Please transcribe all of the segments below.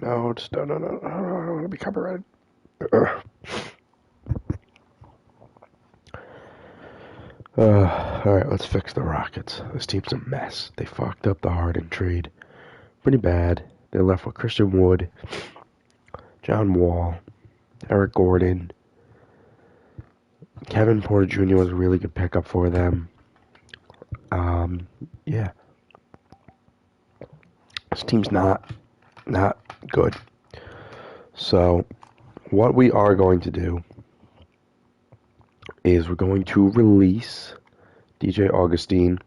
No, just no, no, no, no, no, I don't want to be copyrighted. Ugh. All right, let's fix the Rockets. This team's a mess. They fucked up the Harden trade pretty bad. They left with Christian Wood, John Wall, Eric Gordon. Kevin Porter Jr. was a really good pickup for them. Yeah, this team's not good. So, what we are going to do is we're going to release DJ Augustine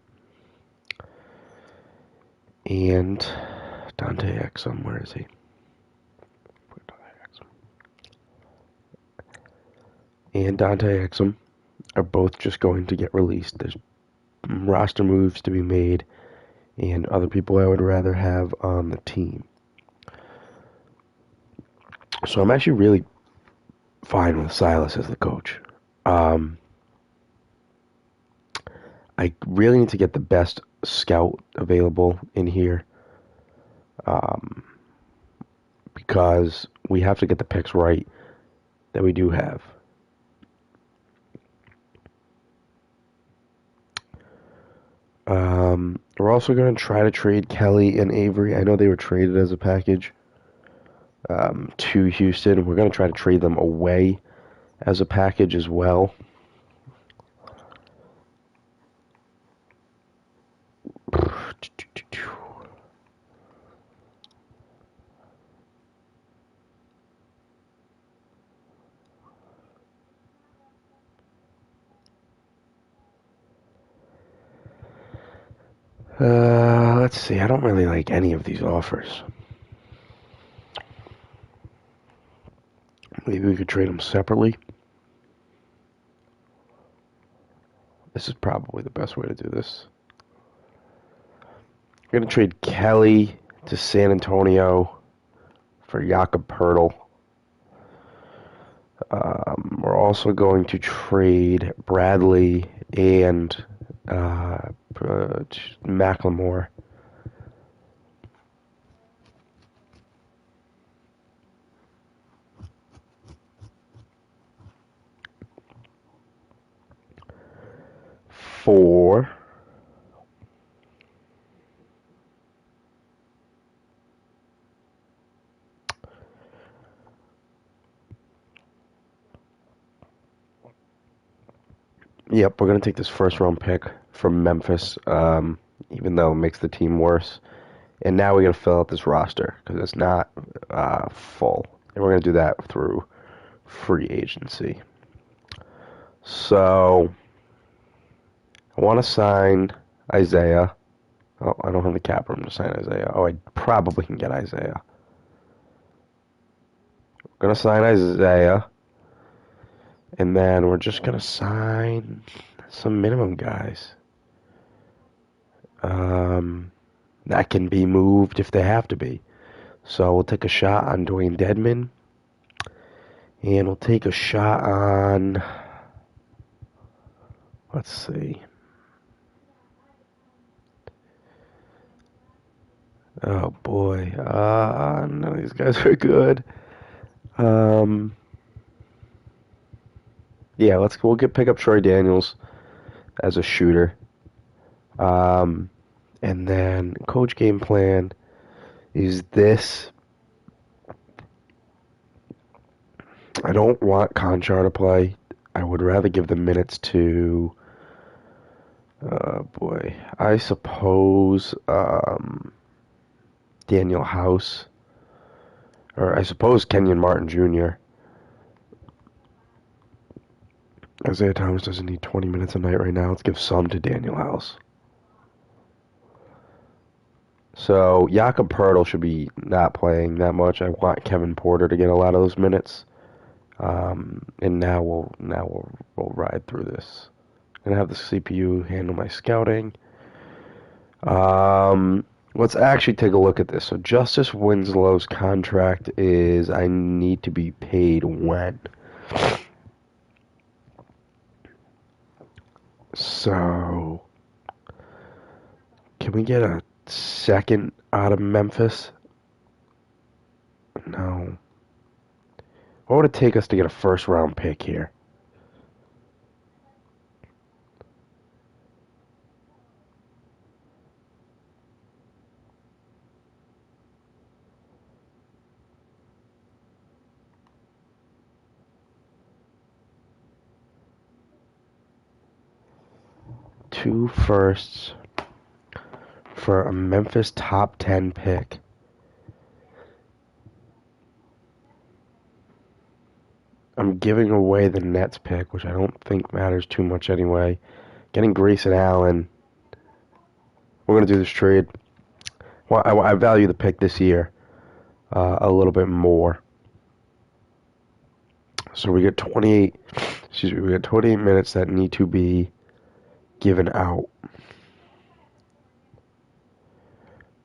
and Dante Exum. Where is he? And Dante Exum are both just going to get released. There's roster moves to be made and other people I would rather have on the team. So I'm actually really fine with Silas as the coach. I really need to get the best scout available in here because we have to get the picks right that we do have. We're also going to try to trade Kelly and Avery. I know they were traded as a package to Houston. We're going to try to trade them away as a package as well. Let's see. I don't really like any of these offers. Maybe we could trade them separately. This is probably the best way to do this. We're going to trade Kelly to San Antonio for Jakob Poeltl. We're also going to trade Bradley and Macklemore. For Yep, we're going to take this first round pick from Memphis, even though it makes the team worse. And now we're going to fill out this roster because it's not full. And we're going to do that through free agency. So, I want to sign Isaiah. Oh, I don't have the cap room to sign Isaiah. Oh, I probably can get Isaiah. We're going to sign Isaiah. And then we're just going to sign some minimum guys. That can be moved if they have to be. So we'll take a shot on Dwayne Dedman. And we'll take a shot on... Let's see. Oh, boy. None of these guys are good. Yeah, we'll pick up Troy Daniels as a shooter. And then coach game plan is this. I don't want Conchar to play. I would rather give the minutes to, I suppose Daniel House, or I suppose Kenyon Martin Jr. Isaiah Thomas doesn't need 20 minutes a night right now. Let's give some to Daniel House. So Jakob Poeltl should be not playing that much. I want Kevin Porter to get a lot of those minutes. And now we'll ride through this. I'm gonna have the CPU handle my scouting. Let's actually take a look at this. So Justice Winslow's contract is I need to be paid when. So can we get a second out of Memphis? No. What would it take us to get a first round pick here? Two firsts for a Memphis top 10 pick. I'm giving away the Nets pick, which I don't think matters too much anyway. Getting Grayson Allen. We're going to do this trade. Well, I value the pick this year a little bit more. So we get 28. Excuse me. We get 28 minutes that need to be given out.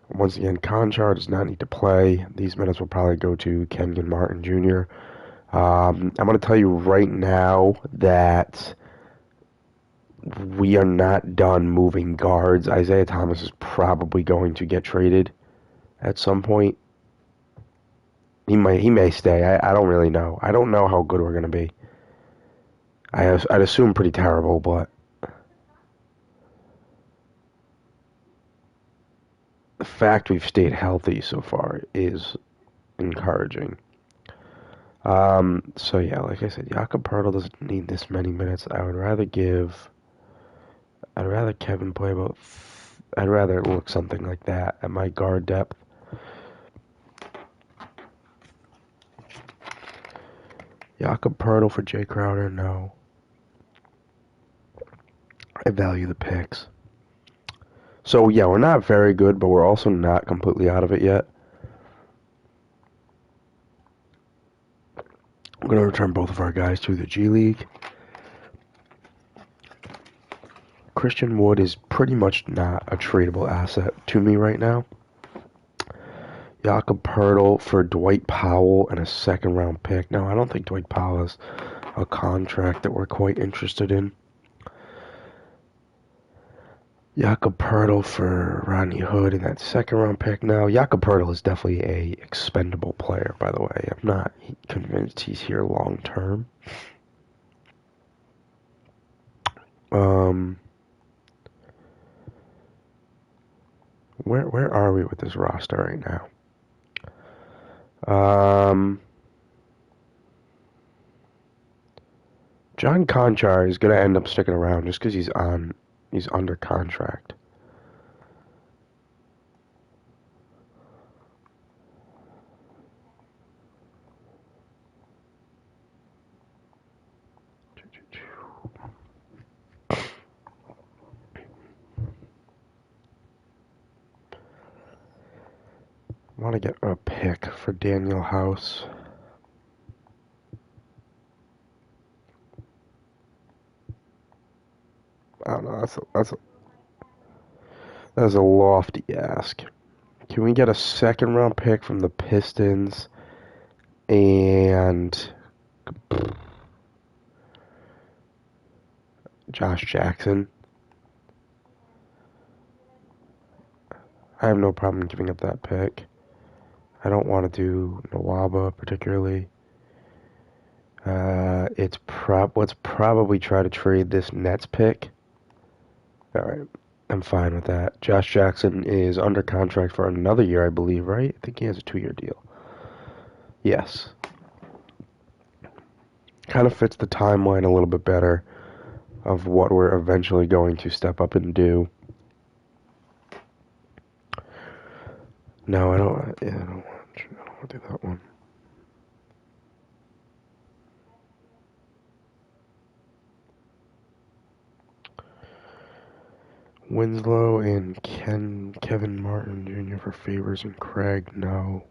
Once again, Conchar does not need to play. These minutes will probably go to Kenyon Martin Jr. I'm going to tell you right now that we are not done moving guards. Isaiah Thomas is probably going to get traded at some point. He may stay. I don't really know. I don't know how good we're going to be. I'd assume pretty terrible, but the fact we've stayed healthy so far is encouraging. So yeah, like I said, Jakob Poeltl doesn't need this many minutes. I'd rather Kevin play about. I'd rather it look something like that at my guard depth. Jakob Poeltl for Jay Crowder, no. I value the picks. So yeah, we're not very good, but we're also not completely out of it yet. I'm going to return both of our guys to the G League. Christian Wood is pretty much not a tradable asset to me right now. Jakob Poeltl for Dwight Powell and a second-round pick. Now, I don't think Dwight Powell has a contract that we're quite interested in. Jakob Poeltl for Rodney Hood and that second-round pick. Now, Jakob Poeltl is definitely a expendable player, by the way. I'm not convinced he's here long-term. Where are we with this roster right now? John Conchar is going to end up sticking around just because he's under contract. I want to get a pick for Daniel House. I don't know. That's a lofty ask. Can we get a second round pick from the Pistons and Josh Jackson? I have no problem giving up that pick. I don't want to do Nwaba particularly. Let's probably try to trade this Nets pick. All right, I'm fine with that. Josh Jackson is under contract for another year, I believe, right? I think he has a 2-year deal. Yes. Kind of fits the timeline a little bit better of what we're eventually going to step up and do. No, I don't want to do that one. Winslow and Kevin Martin Jr. for Favors and Craig, no.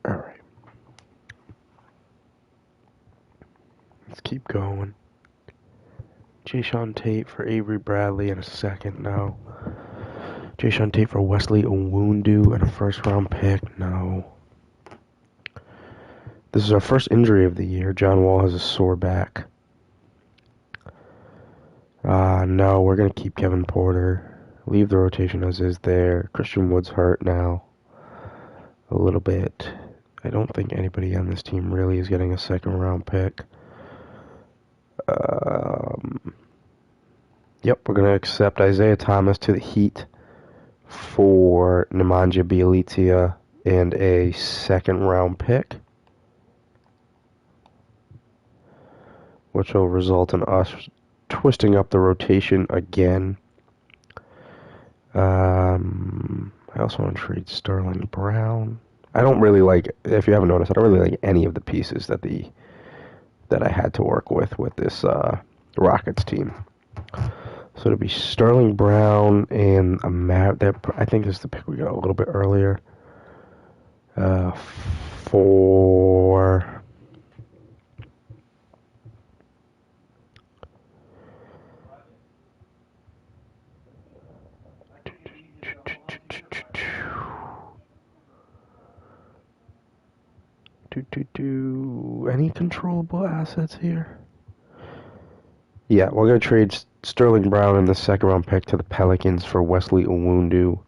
Alright. Let's keep going. Jayshawn Tate for Avery Bradley in a second, no. Jayshawn Tate for Wesley Owundu and a first-round pick. No. This is our first injury of the year. John Wall has a sore back. No, we're going to keep Kevin Porter. Leave the rotation as is there. Christian Wood's hurt now. A little bit. I don't think anybody on this team really is getting a second-round pick. Yep, we're going to accept Isaiah Thomas to the Heat for Nemanja Bjelica and a second-round pick, which will result in us twisting up the rotation again. I also want to trade Sterling Brown. I don't really like, if you haven't noticed, I don't really like any of the pieces that I had to work with this Rockets team. So it'll be Sterling Brown and I think this is the pick we got a little bit earlier. For any controllable assets here? Yeah, we're going to trade Sterling Brown and the second-round pick to the Pelicans for Wesley Owundu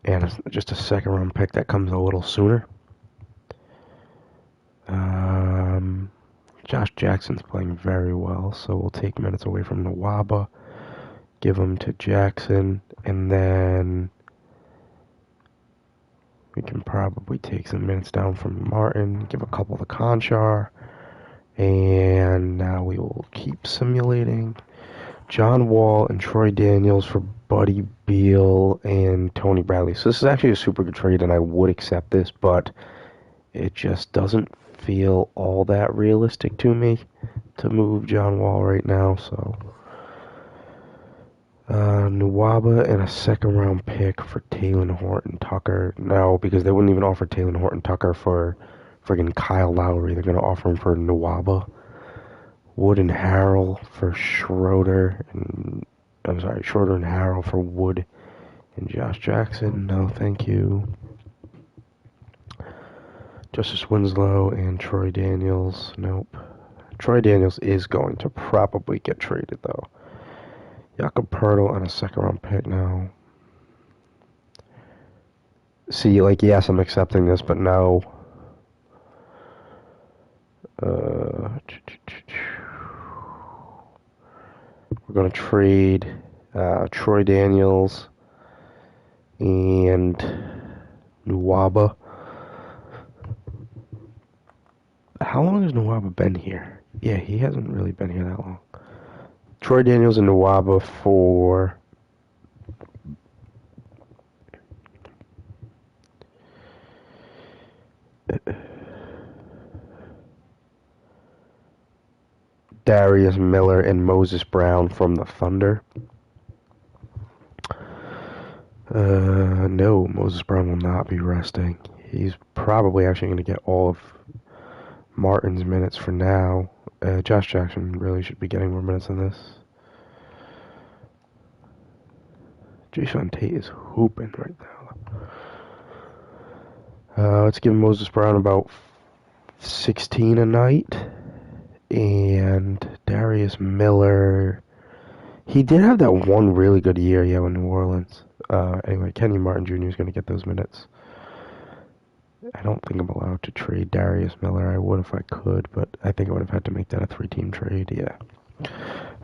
and just a second-round pick that comes a little sooner. Josh Jackson's playing very well, so we'll take minutes away from Nwaba, give them to Jackson, and then we can probably take some minutes down from Martin, give a couple to Conchar, and now we will keep simulating John Wall and Troy Daniels for Buddy Beal and Tony Bradley. So this is actually a super good trade, and I would accept this, but it just doesn't feel all that realistic to me to move John Wall right now. So Nwaba and a second-round pick for Talen Horton-Tucker. No, because they wouldn't even offer Talen Horton-Tucker for friggin' Kyle Lowry. They're going to offer him for Nwaba. Wood and Harrell for Schroeder. Schroeder and Harrell for Wood and Josh Jackson. No, thank you. Justice Winslow and Troy Daniels. Nope. Troy Daniels is going to probably get traded, though. Jakob Poeltl and a second-round pick now. See, yes, I'm accepting this, but no. We're going to trade Troy Daniels and Nwaba. How long has Nwaba been here? Yeah, he hasn't really been here that long. Troy Daniels and Nwaba for Darius Miller and Moses Brown from the Thunder. No, Moses Brown will not be resting. He's probably actually going to get all of Martin's minutes for now. Josh Jackson really should be getting more minutes than this. Jayshawn Tate is hooping right now. Let's give Moses Brown about 16 a night. And Darius Miller, he did have that one really good year, with New Orleans. Anyway, Kenny Martin Jr. is going to get those minutes. I don't think I'm allowed to trade Darius Miller. I would if I could, but I think I would have had to make that a 3-team trade, yeah.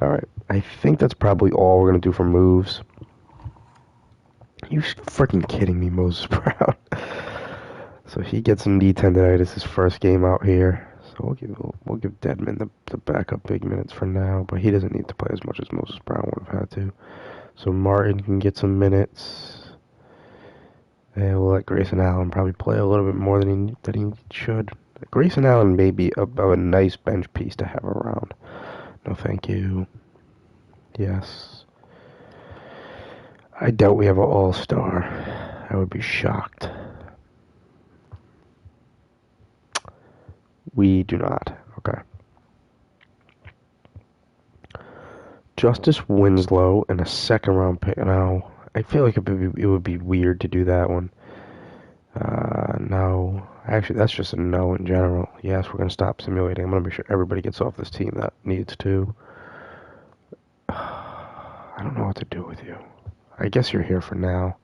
Alright, I think that's probably all we're going to do for moves. You freaking kidding me, Moses Brown. So he gets knee tendonitis his first game out here. So we'll give Dedmon the backup big minutes for now, but he doesn't need to play as much as Moses Brown would have had to. So Martin can get some minutes. And we'll let Grayson Allen probably play a little bit more than he should. Grayson Allen may be a nice bench piece to have around. No, thank you. Yes. I doubt we have an all-star. I would be shocked. We do not. Okay. Justice Winslow and a second-round pick. Now, I feel like it would be weird to do that one. No. Actually, that's just a no in general. Yes, we're going to stop simulating. I'm going to make sure everybody gets off this team that needs to. I don't know what to do with you. I guess you're here for now.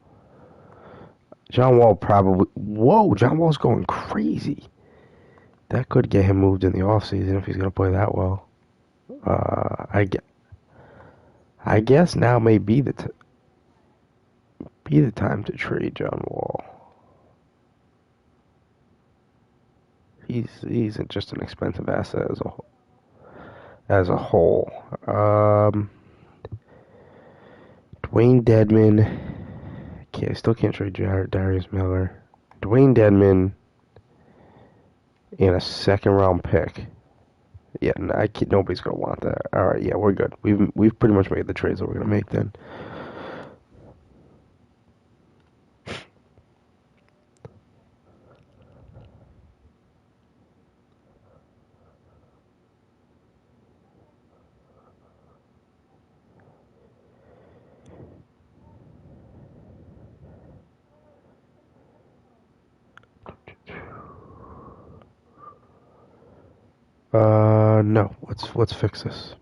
John Wall probably... Whoa, John Wall's going crazy. That could get him moved in the offseason if he's going to play that well. I guess now may be the time to trade John Wall. He's just an expensive asset as a whole. Dwayne Dedman. I still can't trade Darius Miller. Dwayne Dedman and a second round pick. Yeah, nobody's gonna want that. All right, yeah, we're good. We've pretty much made the trades that we're gonna make then. No. Let's fix this.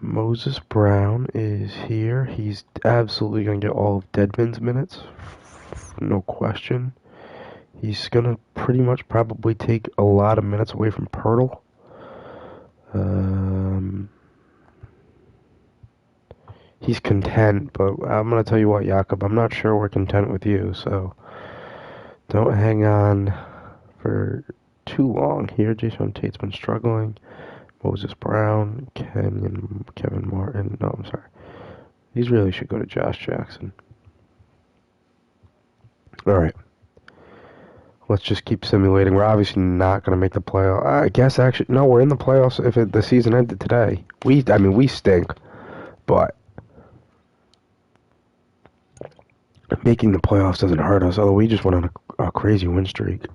Moses Brown is here. He's absolutely gonna get all of Dedman's minutes, no question. He's gonna pretty much probably take a lot of minutes away from Pirtle. He's content, but I'm gonna tell you what, Jakob, I'm not sure we're content with you, so don't hang on for too long here. Jason Tate's been struggling. Moses Brown, Kevin Martin. No, I'm sorry. These really should go to Josh Jackson. All right. Let's just keep simulating. We're obviously not going to make the playoffs. I guess actually, no, we're in the playoffs if the season ended today. We stink, but making the playoffs doesn't hurt us. Although we just went on a crazy win streak.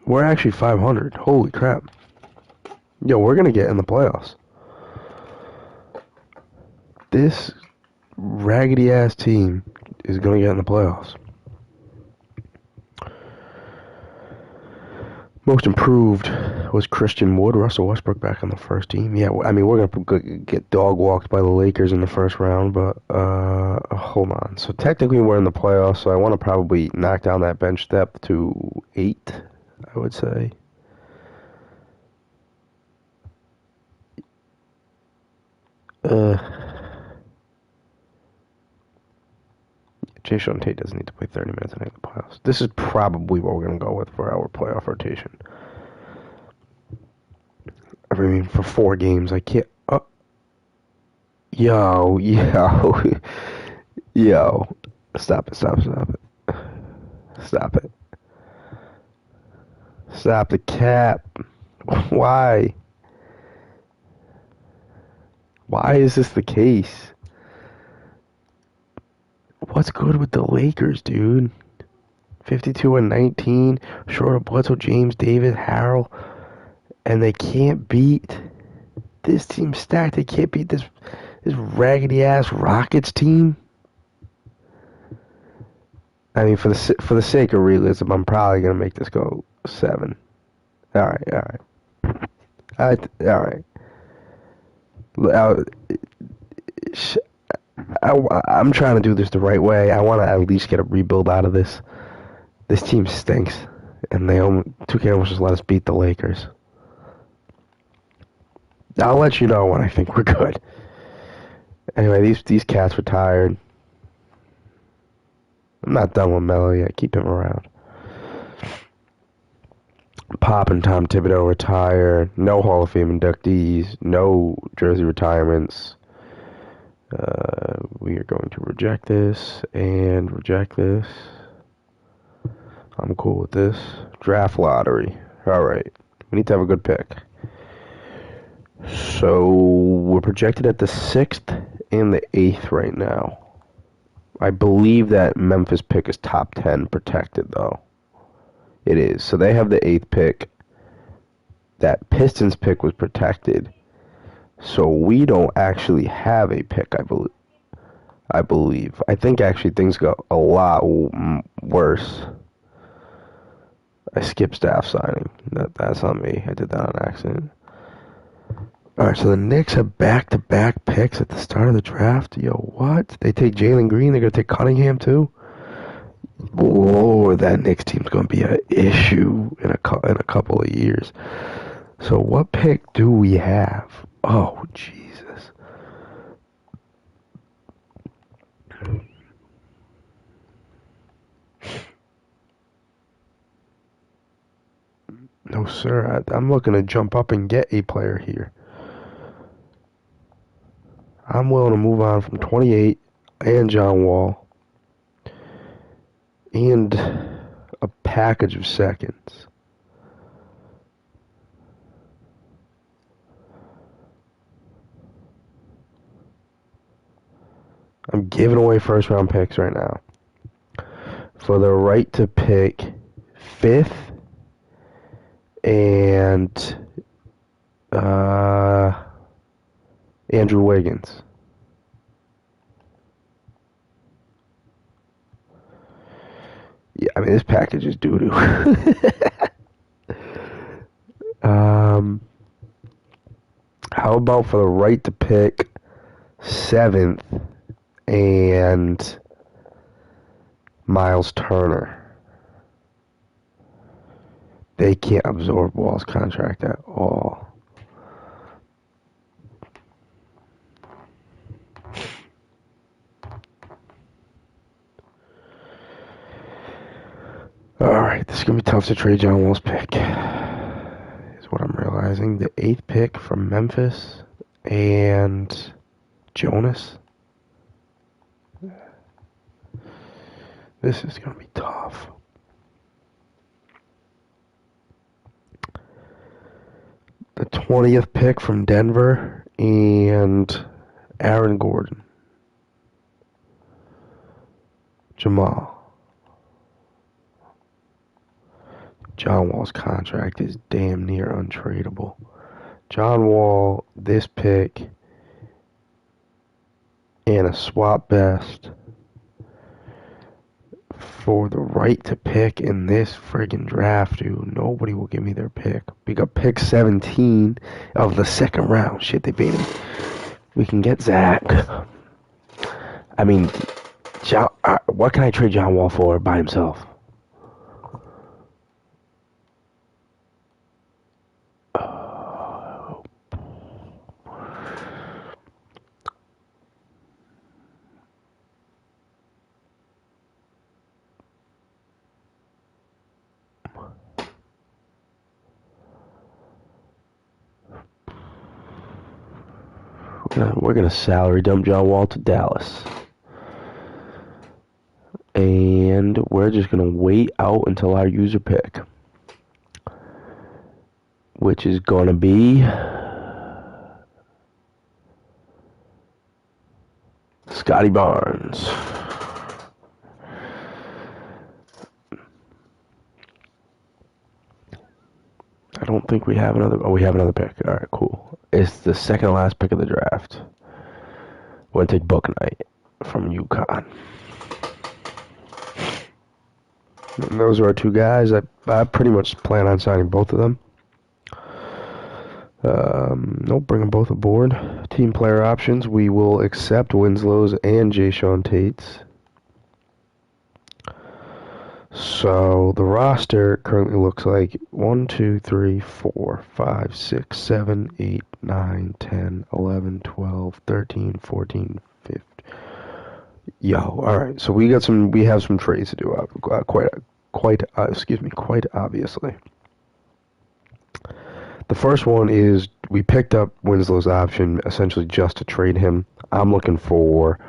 We're actually 500. Holy crap. Yo, we're going to get in the playoffs. This raggedy-ass team is going to get in the playoffs. Most improved was Christian Wood. Russell Westbrook back on the first team. Yeah, I mean, we're going to get dog-walked by the Lakers in the first round, but hold on. So technically we're in the playoffs, so I want to probably knock down that bench step to 8, I would say. Jason Tate doesn't need to play 30 minutes in the playoffs. This is probably what we're going to go with for our playoff rotation. I mean, for 4 games, I can't... Yo. Stop it. Stop the cap. Why? Why is this the case? What's good with the Lakers, dude? 52-19, short of Bledsoe, James, David, Harrell, and they can't beat this team stacked. They can't beat this raggedy ass Rockets team. I mean, for the sake of realism, I'm probably gonna make this go 7. All right. I'm trying to do this the right way. I want to at least get a rebuild out of this. This team stinks, and 2K almost just let us beat the Lakers. I'll let you know when I think we're good. Anyway, these cats were tired. I'm not done with Melo yet. Keep him around. Pop and Tom Thibodeau retire. No Hall of Fame inductees. No jersey retirements. We are going to reject this and reject this. I'm cool with this. Draft lottery. Alright. We need to have a good pick. So, we're projected at the 6th and the 8th right now. I believe that Memphis pick is top 10 protected, though. It is. So, they have the 8th pick. That Pistons pick was protected. So we don't actually have a pick, I believe. I think actually things got a lot worse. I skipped staff signing. That's on me. I did that on accident. All right, so the Knicks have back-to-back picks at the start of the draft. Yo, what? They take Jalen Green. They're gonna take Cunningham too. Oh, that Knicks team's gonna be an issue in a couple of years. So what pick do we have? Oh, Jesus. No, sir. I'm looking to jump up and get a player here. I'm willing to move on from 28 and John Wall and a package of seconds. I'm giving away first round picks right now for the right to pick fifth and Andrew Wiggins. Yeah, I mean, this package is doo-doo. How about for the right to pick seventh and Miles Turner? They can't absorb Wall's contract at all. Alright, this is going to be tough to trade John Wall's pick, is what I'm realizing. The 8th pick from Memphis and Jonas. This is going to be tough. The 20th pick from Denver and Aaron Gordon. Jamal. John Wall's contract is damn near untradeable. John Wall, this pick, and a swap best for the right to pick in this friggin' draft, dude. Nobody will give me their pick. We got pick 17 of the second round. Shit, they beat him. We can get Zach. I mean, what can I trade John Wall for by himself? We're gonna salary dump John Wall to Dallas. And we're just gonna wait out until our user pick, which is gonna be Scotty Barnes. I don't think we have another. Oh, we have another pick. All right, cool. It's the second to last pick of the draft. We're gonna take Bouknight from UConn. And those are our two guys. I pretty much plan on signing both of them. Nope, bring them both aboard. Team player options. We will accept Winslow's and Jae'Sean Tate's. So the roster currently looks like 1, 2, 3, 4, 5, 6, 7, 8, 9, 10, 11, 12, 13, 14, 15. Yo, all right. So we have some trades to do. Quite obviously. The first one is we picked up Winslow's option essentially just to trade him. I'm looking for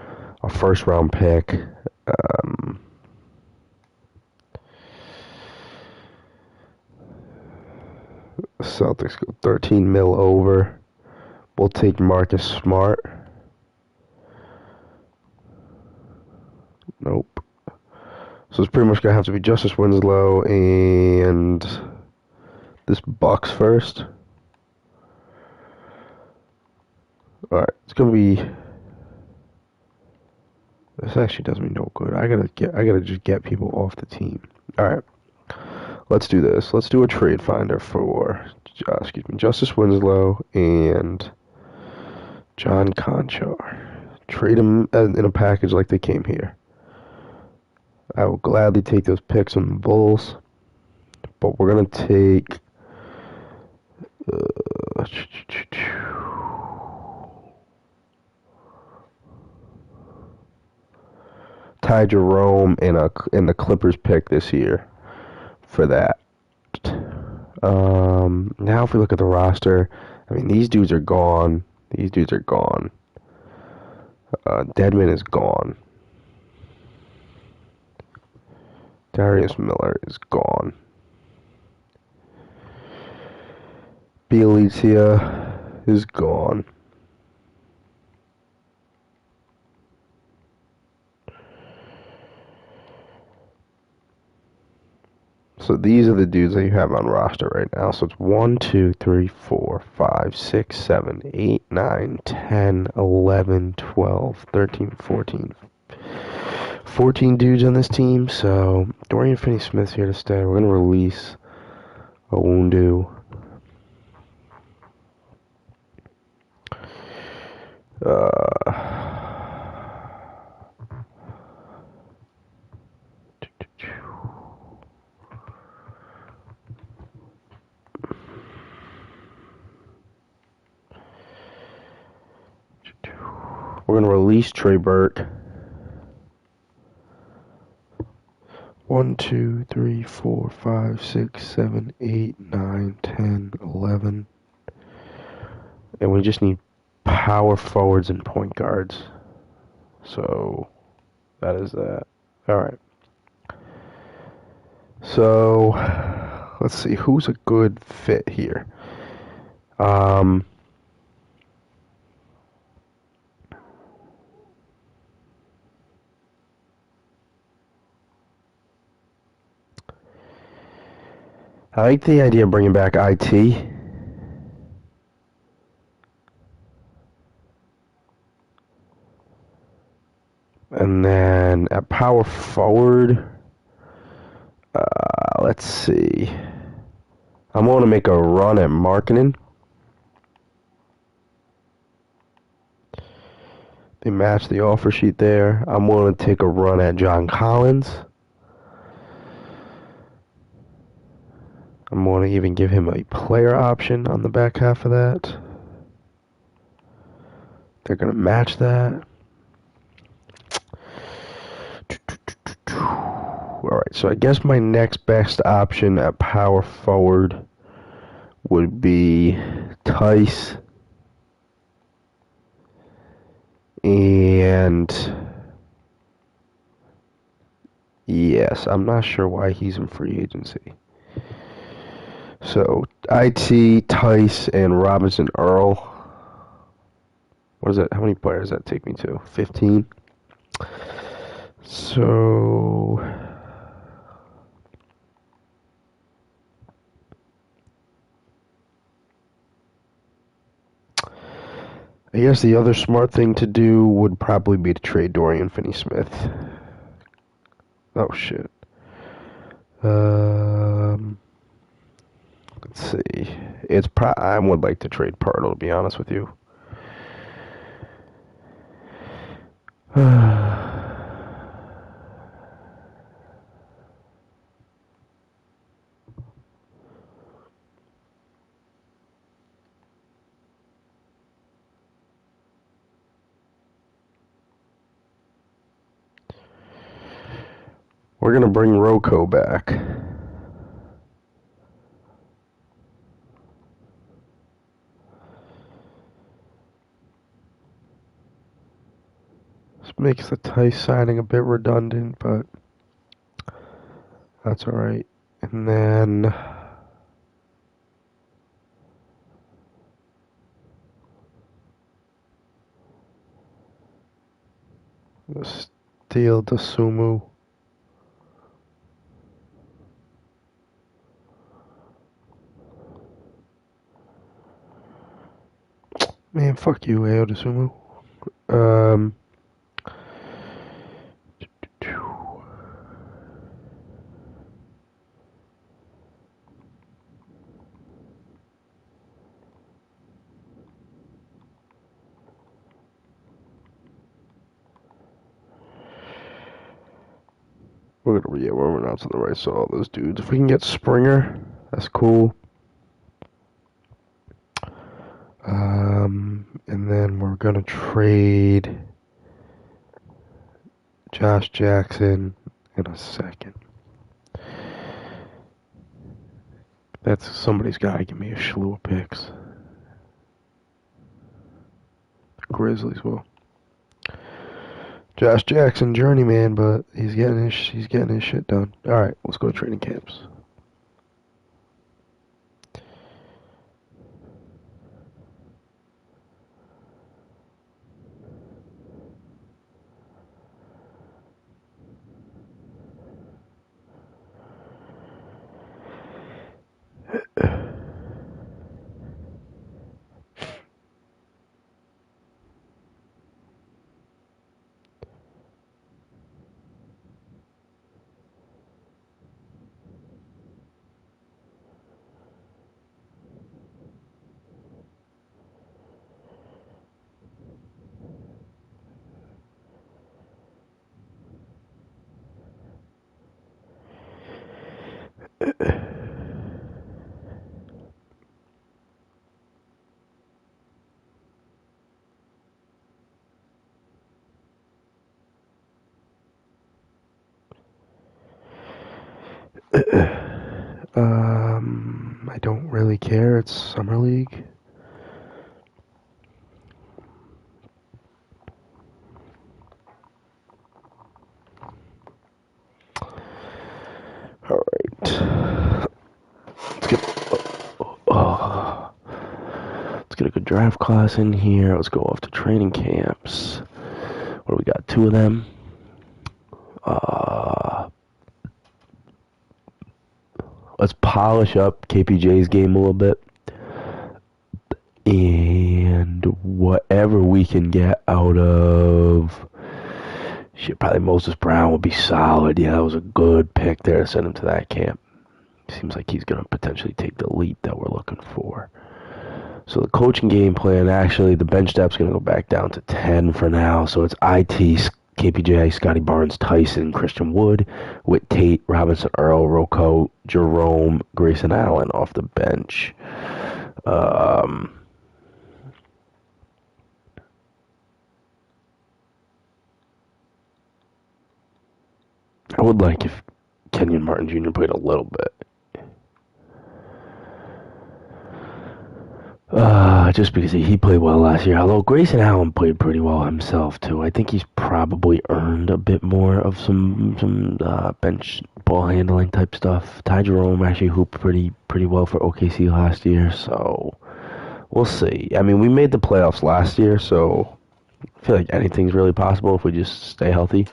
a first round pick. Celtics go 13 mil over. We'll take Marcus Smart. Nope. So it's pretty much going to have to be Justice Winslow and this Bucks first. Alright, it's gonna be. This actually does me no good. I gotta just get people off the team. Alright, let's do this. Let's do a trade finder for, Justice Winslow and John Conchar. Trade them in a package like they came here. I will gladly take those picks on the Bulls, but we're gonna take. Ty Jerome in the Clippers pick this year for that. Now if we look at the roster, I mean these dudes are gone. These dudes are gone. Deadman is gone. Darius Miller is gone. Bielitsa is gone. So these are the dudes that you have on roster right now. So it's 1, 2, 3, 4, 5, 6, 7, 8, 9, 10, 11, 12, 13, 14. 14 dudes on this team. So Dorian Finney-Smith's here to stay. We're going to release Owundu. We're going to release Trey Burke. 1, 2, 3, 4, 5, 6, 7, 8, 9, 10, 11. And we just need power forwards and point guards. So that is that. Alright. So let's see who's a good fit here. I like the idea of bringing back IT. And then at power forward, let's see. I'm going to make a run at Markkanen. They match the offer sheet there. I'm going to take a run at John Collins. I'm going to even give him a player option on the back half of that. They're going to match that. Alright, so I guess my next best option at power forward would be Tice. And yes, I'm not sure why he's in free agency. So IT, Tice, and Robinson Earl. What is that? How many players does that take me to? 15? So I guess the other smart thing to do would probably be to trade Dorian Finney-Smith. Oh shit. Let's see. I would like to trade Pirtle, to be honest with you. We're gonna bring Rocco back. This makes the Tice signing a bit redundant, but that's alright. And then the Steel Dasumu. Man, fuck you, Aodosumu. Um, we're announcing the rights to all those dudes. If we can get Springer, that's cool. And then we're gonna trade Josh Jackson in a second. That's somebody's gotta give me a slew of picks. The Grizzlies will. Josh Jackson, journeyman, but he's getting his shit done. All right, let's go to training camps. I don't really care. It's summer league. All right. Let's get a good draft class in here. Let's go off to training camps. What do we got? 2 of them. Let's polish up KPJ's game a little bit. And whatever we can get out of... Shit, probably Moses Brown would be solid. Yeah, that was a good pick there to send him to that camp. Seems like he's going to potentially take the leap that we're looking for. So the coaching game plan, actually, the bench depth's going to go back down to 10 for now. So it's IT, KPJ, Scotty Barnes, Tyson, Christian Wood, Whit Tate, Robinson Earl, Rocco, Jerome, Grayson Allen off the bench. I would like if Kenyon Martin Jr. played a little bit. Just because he played well last year. Although Grayson Allen played pretty well himself too. I think he's probably earned a bit more of some bench ball handling type stuff. Ty Jerome actually hooped pretty well for OKC last year, so we'll see. I mean, we made the playoffs last year, so I feel like anything's really possible if we just stay healthy.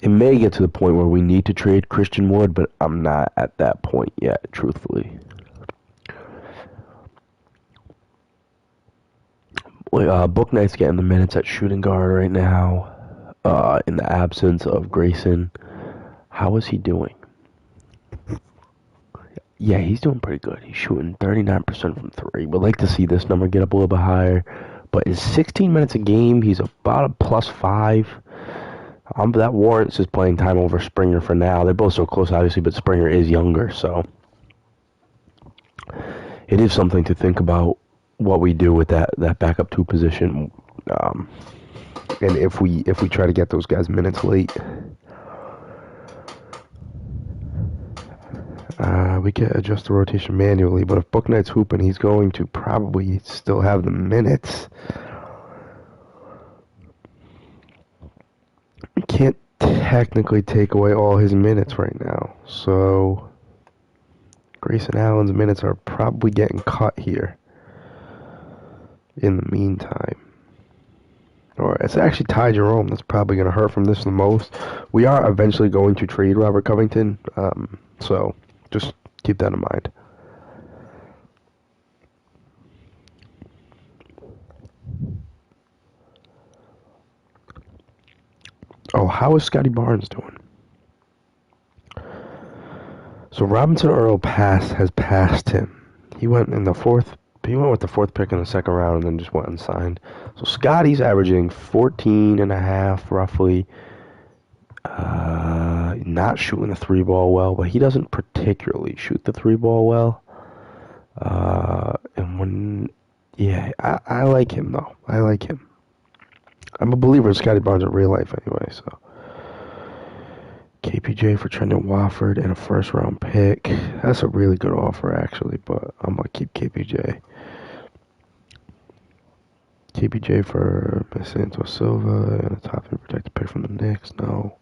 It may get to the point where we need to trade Christian Wood, but I'm not at that point yet, truthfully. Bouknight's getting the minutes at shooting guard right now, in the absence of Grayson. How is he doing? Yeah, he's doing pretty good. He's shooting 39% from 3. We'd like to see this number get up a little bit higher. But in 16 minutes a game, he's about a +5. That warrants his playing time over Springer for now. They're both so close, obviously, but Springer is younger, so it is something to think about what we do with that backup 2 position. And if we try to get those guys minutes late. We can adjust the rotation manually, but if Book Knight's hooping, he's going to probably still have the minutes. We can't technically take away all his minutes right now, so Grayson Allen's minutes are probably getting cut here in the meantime. Or it's actually Ty Jerome that's probably going to hurt from this the most. We are eventually going to trade Robert Covington, so just keep that in mind. Oh, how is Scotty Barnes doing? So Robinson Earl has passed him. He went with the fourth pick in the second round and then just went unsigned. So Scotty's averaging 14 and a half roughly. Not shooting the three ball well, but he doesn't particularly shoot the three ball well. I like him though. I like him. I'm a believer in Scotty Barnes in real life anyway, so. KPJ for Trendon Watford and a first round pick. That's a really good offer actually, but I'm gonna keep KPJ. KPJ for Santos Silva and a top 3 protected pick from the Knicks. No.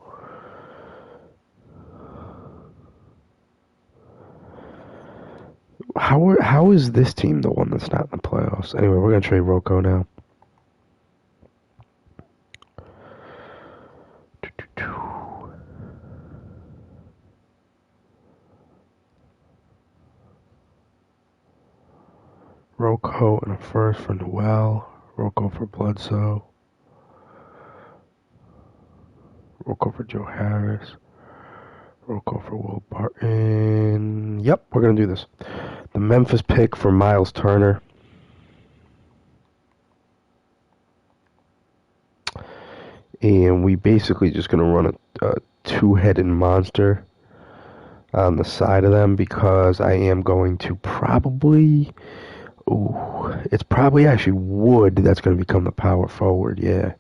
How is this team the one that's not in the playoffs? Anyway, we're gonna trade Rocco now. Rocco and a first for Noel. Rocco for Bledsoe. Rocco for Joe Harris. Rocco for Will Barton. Yep, we're going to do this. The Memphis pick for Miles Turner. And we basically just going to run a two-headed monster on the side of them because I am going to probably... Ooh, it's probably actually Wood that's going to become the power forward, yeah.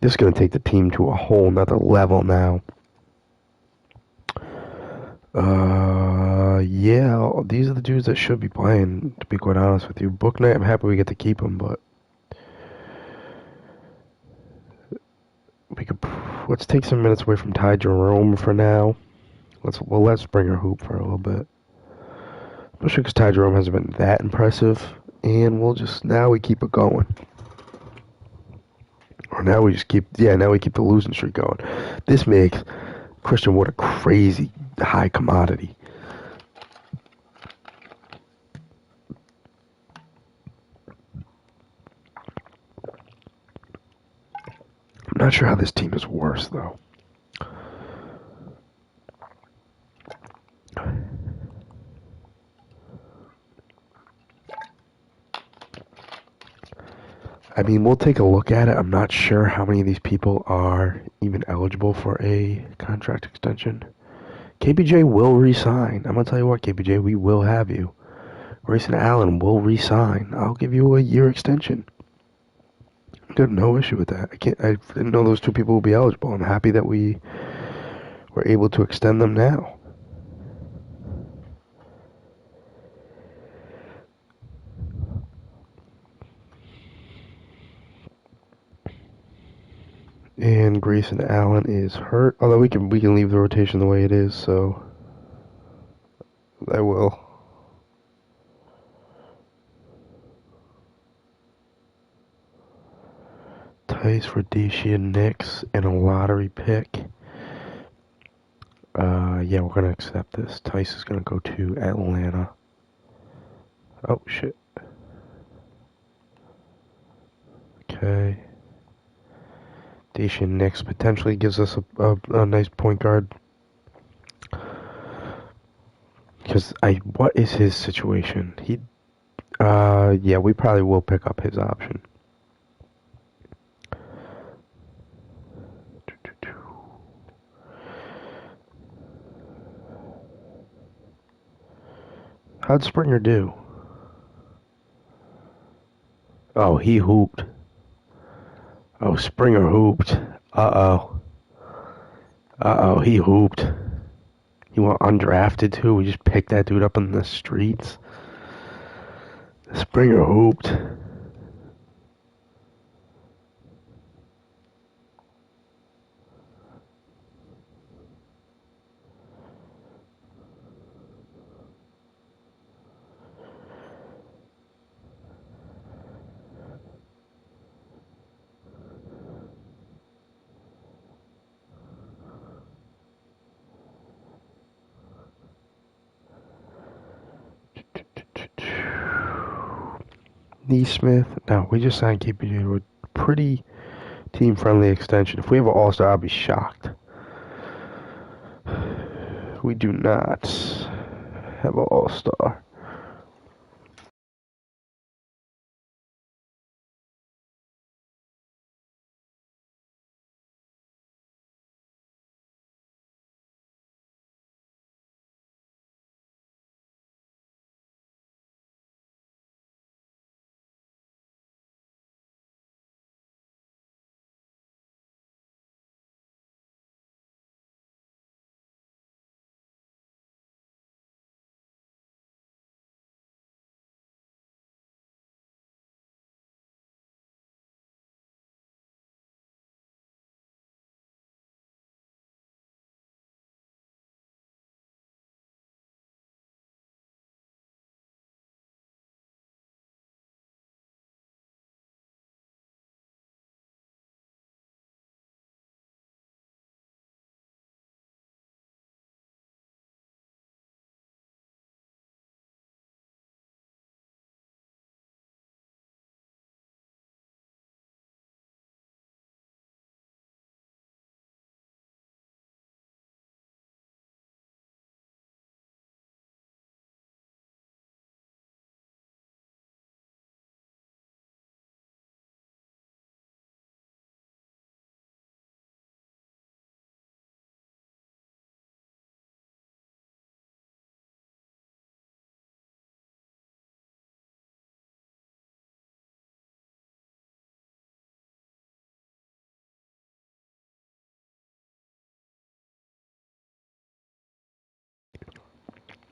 This is going to take the team to a whole nother level now. Yeah, these are the dudes that should be playing, to be quite honest with you. Book Knight, I'm happy we get to keep him, but let's take some minutes away from Ty Jerome for now. Let's bring her hoop for a little bit. Especially because Ty Jerome hasn't been that impressive, and now we keep it going. Or now we keep the losing streak going. This makes Christian Wood a crazy high commodity. I'm not sure how this team is worse, though. I mean, we'll take a look at it. I'm not sure how many of these people are even eligible for a contract extension. KPJ will resign. I'm going to tell you what, KPJ, we will have you. Grayson Allen will resign. I'll give you a year extension. I have no issue with that. I didn't know those two people would be eligible. I'm happy that we were able to extend them now. And Grayson Allen is hurt. Although we can leave the rotation the way it is, so I will. Tice for Dacian Nix and a lottery pick. Yeah, we're gonna accept this. Tice is gonna go to Atlanta. Oh shit. Okay. Dacian Nix potentially gives us a nice point guard. Because what is his situation? Yeah, we probably will pick up his option. How'd Springer do? Oh, he hooped. Oh, Springer hooped. Uh-oh. Uh-oh, he hooped. You want undrafted too? We just picked that dude up in the streets. Springer hooped. Neesmith. No, we just signed KPJ to a pretty team-friendly extension. If we have an all-star, I'll be shocked. We do not have an all-star.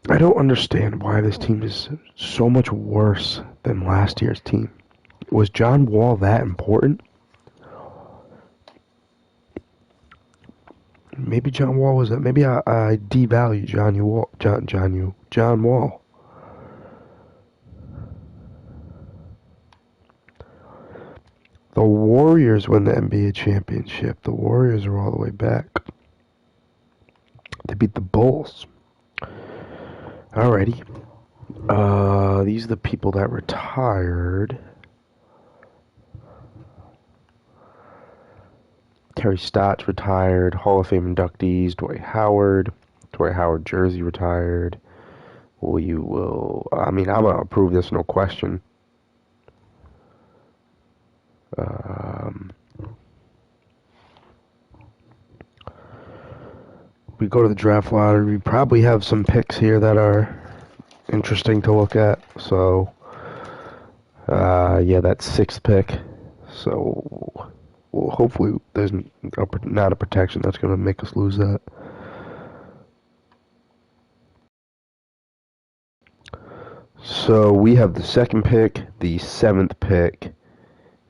I don't understand why this team is so much worse than last year's team. Was John Wall that important? Maybe John Wall was that. Maybe I devalue John Wall. The Warriors win the NBA championship. The Warriors are all the way back. They beat the Bulls. Alrighty. These are the people that retired. Terry Stotts retired. Hall of Fame inductees. Dwight Howard. Dwight Howard jersey retired. I'm going to approve this, no question. We go to the draft lottery. We probably have some picks here that are interesting to look at. So, yeah, that sixth pick. So, well, hopefully there's not a protection that's going to make us lose that. So we have the second pick, the 7th pick,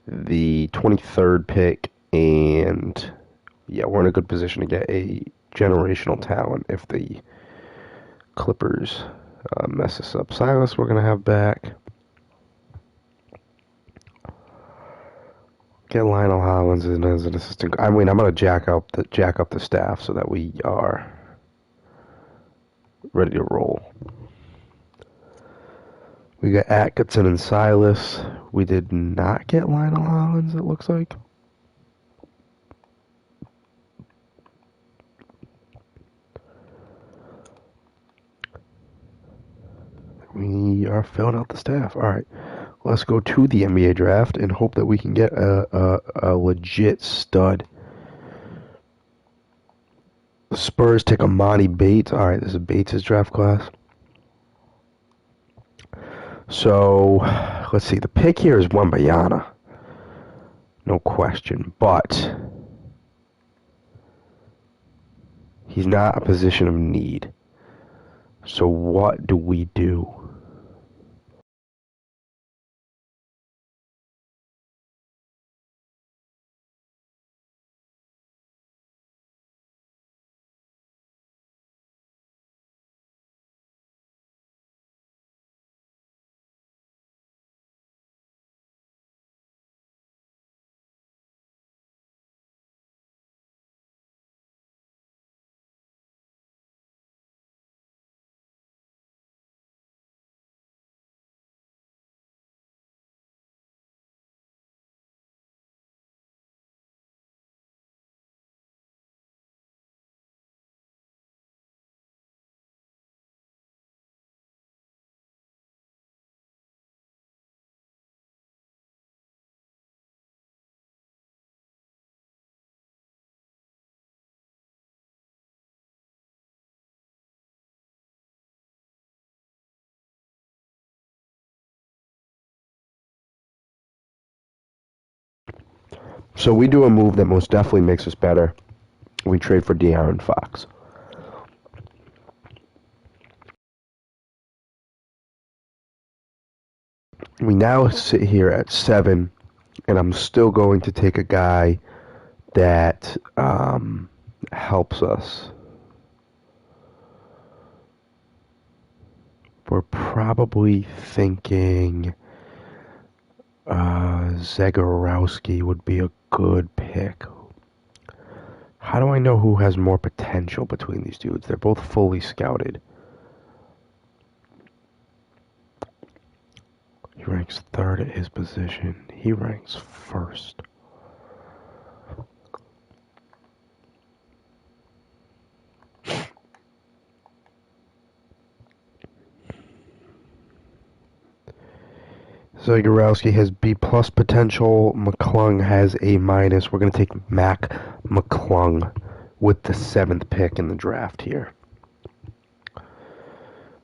the 23rd pick, and yeah, we're in a good position to get a generational talent if the Clippers mess us up. Silas, we're going to have back. Get Lionel Hollins in as an assistant. I'm going to jack up the staff so that we are ready to roll. We got Atkinson and Silas. We did not get Lionel Hollins, it looks like. We are filling out the staff. All right. Let's go to the NBA draft and hope that we can get a legit stud. The Spurs take Amani Bates. All right, this is Bates' draft class. So, let's see. The pick here is Wembanyama. No question. But he's not a position of need. So what do we do? So we do a move that most definitely makes us better. We trade for De'Aaron Fox. We now sit here at 7, and I'm still going to take a guy that helps us. We're probably thinking Zagorowski would be a good pick. How do I know who has more potential between these dudes? They're both fully scouted. He ranks 3rd at his position. He ranks 1st. Zagorowski has B plus potential. McClung has A minus. We're going to take Mac McClung with the 7th pick in the draft here.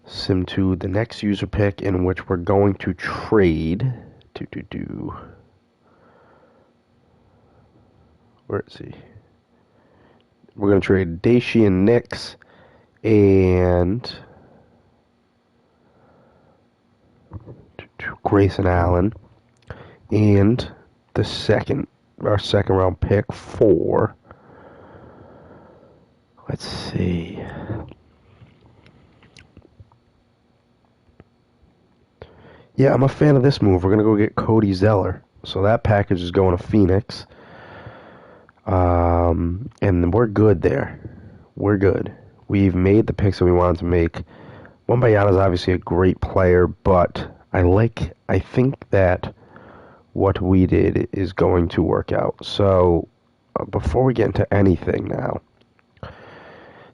Sim to the next user pick, in which we're going to trade. Where is he? We're going to trade Dacian Nix and Grayson Allen and our second round pick for, let's see, yeah, I'm a fan of this move. We're going to go get Cody Zeller. So that package is going to Phoenix. And we're good there. We're good. We've made the picks that we wanted to make. Wembanyama is obviously a great player, but I think that what we did is going to work out. So, before we get into anything now,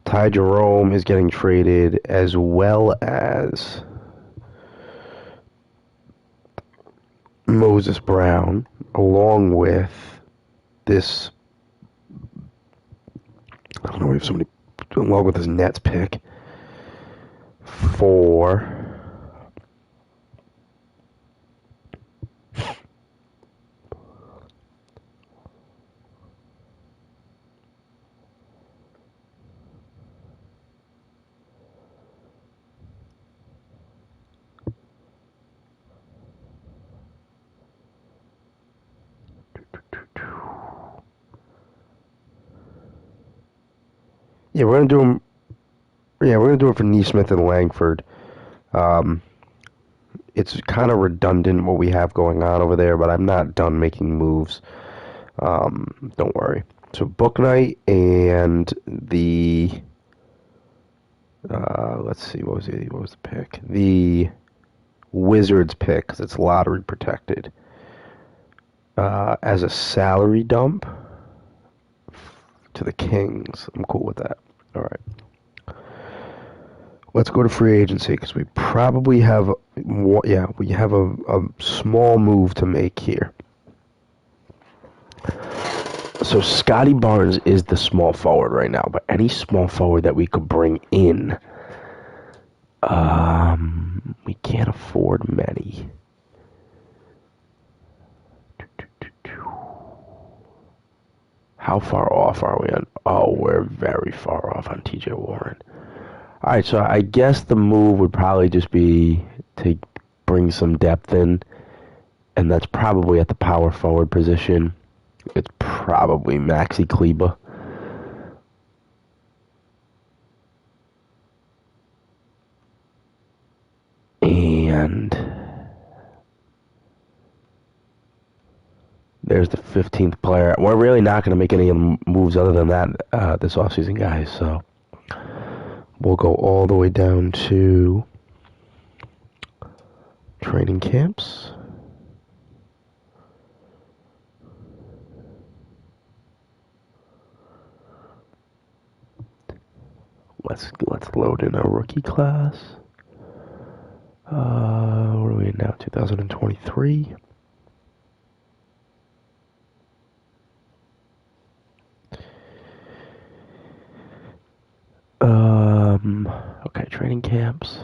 Ty Jerome is getting traded, as well as Moses Brown, along with this, I don't know, we have somebody, along with his Nets pick, for yeah, we're gonna do him. Yeah, we're gonna do it for Neesmith and Langford. Um, it's kind of redundant what we have going on over there, but I'm not done making moves. Don't worry. So Bouknight and the let's see, what was the pick? The Wizards pick, because it's lottery protected. As a salary dump to the Kings. I'm cool with that. All right. Let's go to free agency, because we probably have we have a small move to make here. So Scotty Barnes is the small forward right now, but any small forward that we could bring in, we can't afford many. How far off are we on? Oh, we're very far off on TJ Warren. All right, so I guess the move would probably just be to bring some depth in, and that's probably at the power forward position. It's probably Maxi Kleber. And there's the 15th player. We're really not going to make any moves other than that this offseason, guys. So we'll go all the way down to training camps. Let's load in our rookie class. What are we in now? 2023. Okay, training camps.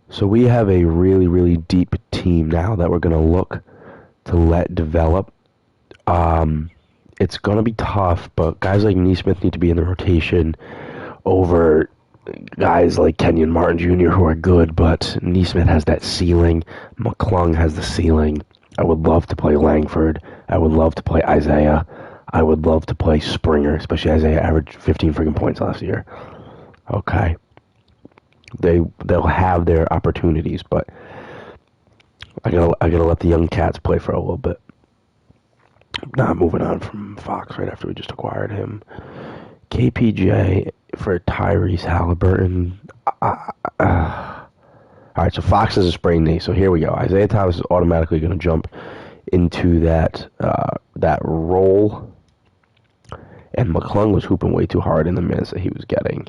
So we have a really, really deep team now that we're going to look to let develop. It's going to be tough, but guys like Neesmith need to be in the rotation over guys like Kenyon Martin Jr. who are good, but Neesmith has that ceiling. McClung has the ceiling. I would love to play Langford. I would love to play Isaiah. I would love to play Springer, especially Isaiah averaged 15 freaking points last year. Okay. They'll have their opportunities, but I gotta let the young cats play for a little bit. Not moving on from Fox right after we just acquired him. KPJ for Tyrese Halliburton. Alright, so Fox has a sprained knee, so here we go. Isaiah Thomas is automatically going to jump into that role. And McClung was hooping way too hard in the minutes that he was getting.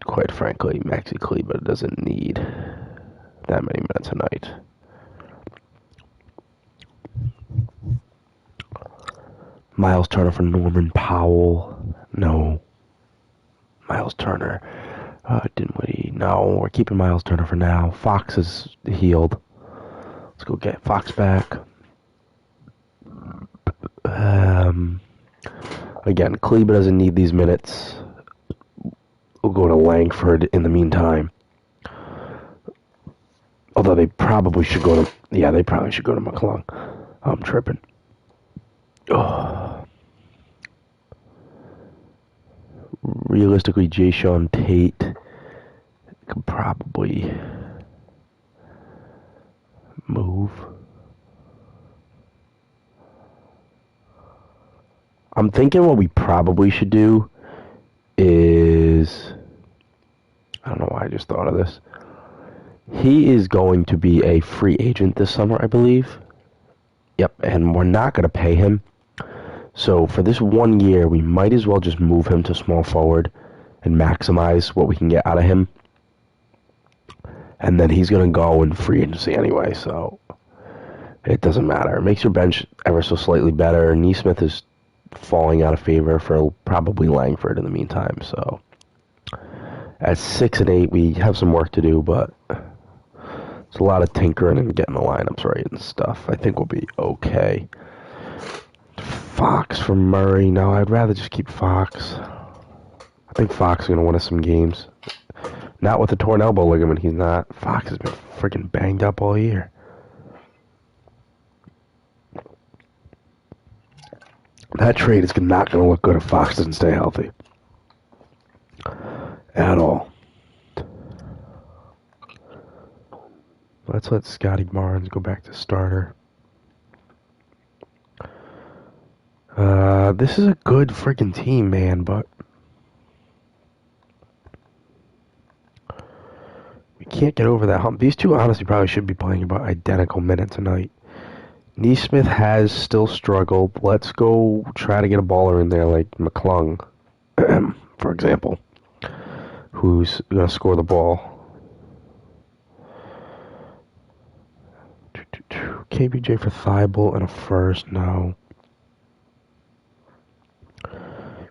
Quite frankly, Maxi Kleber doesn't need that many minutes a night. Miles Turner for Norman Powell. No. Miles Turner. Dinwiddie. No, we're keeping Miles Turner for now. Fox is healed. Let's go get Fox back. Again, Kleber doesn't need these minutes. We'll go to Langford in the meantime. Although they probably should go to... Yeah, they probably should go to McClung. I'm tripping. Oh. Realistically, Jayshawn Tate could probably move. I'm thinking what we probably should do is... I don't know why I just thought of this. He is going to be a free agent this summer, I believe. Yep, and we're not going to pay him. So for this 1 year, we might as well just move him to small forward and maximize what we can get out of him. And then he's going to go in free agency anyway, so it doesn't matter. It makes your bench ever so slightly better. Neesmith is falling out of favor for probably Langford in the meantime, so at 6 and 8, we have some work to do, but it's a lot of tinkering and getting the lineups right and stuff. I think we'll be okay. Fox for Murray. No, I'd rather just keep Fox. I think Fox is going to win us some games. Not with the torn elbow ligament, he's not. Fox has been freaking banged up all year. That trade is not going to look good if Fox doesn't stay healthy. At all. Let's let Scotty Barnes go back to starter. This is a good freaking team, man, but we can't get over that hump. These two honestly probably should be playing about identical minutes a night. Neesmith has still struggled. Let's go try to get a baller in there like McClung, for example, who's going to score the ball. KBJ for Thibault and a first, no.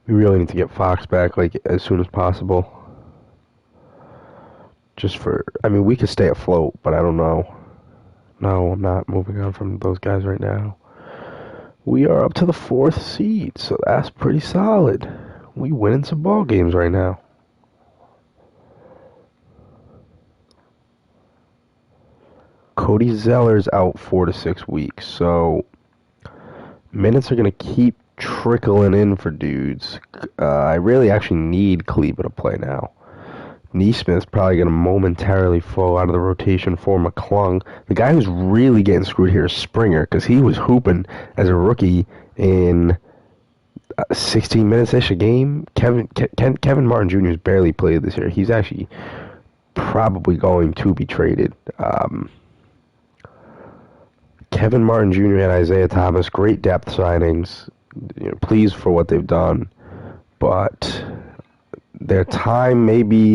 We really need to get Fox back like as soon as possible. Just for, I mean, we could stay afloat, but I don't know. No, I'm not moving on from those guys right now. We are up to the 4th seed, so that's pretty solid. We winning some ball games right now. Cody Zeller's out 4 to 6 weeks, so minutes are going to keep trickling in for dudes. I really actually need Kleba to play now. Neesmith's probably going to momentarily fall out of the rotation for McClung. The guy who's really getting screwed here is Springer, because he was hooping as a rookie in 16 minutes-ish a game. Kevin Martin Jr. has barely played this year. He's actually probably going to be traded. Kevin Martin Jr. and Isaiah Thomas, great depth signings. Pleased for what they've done, but their time may be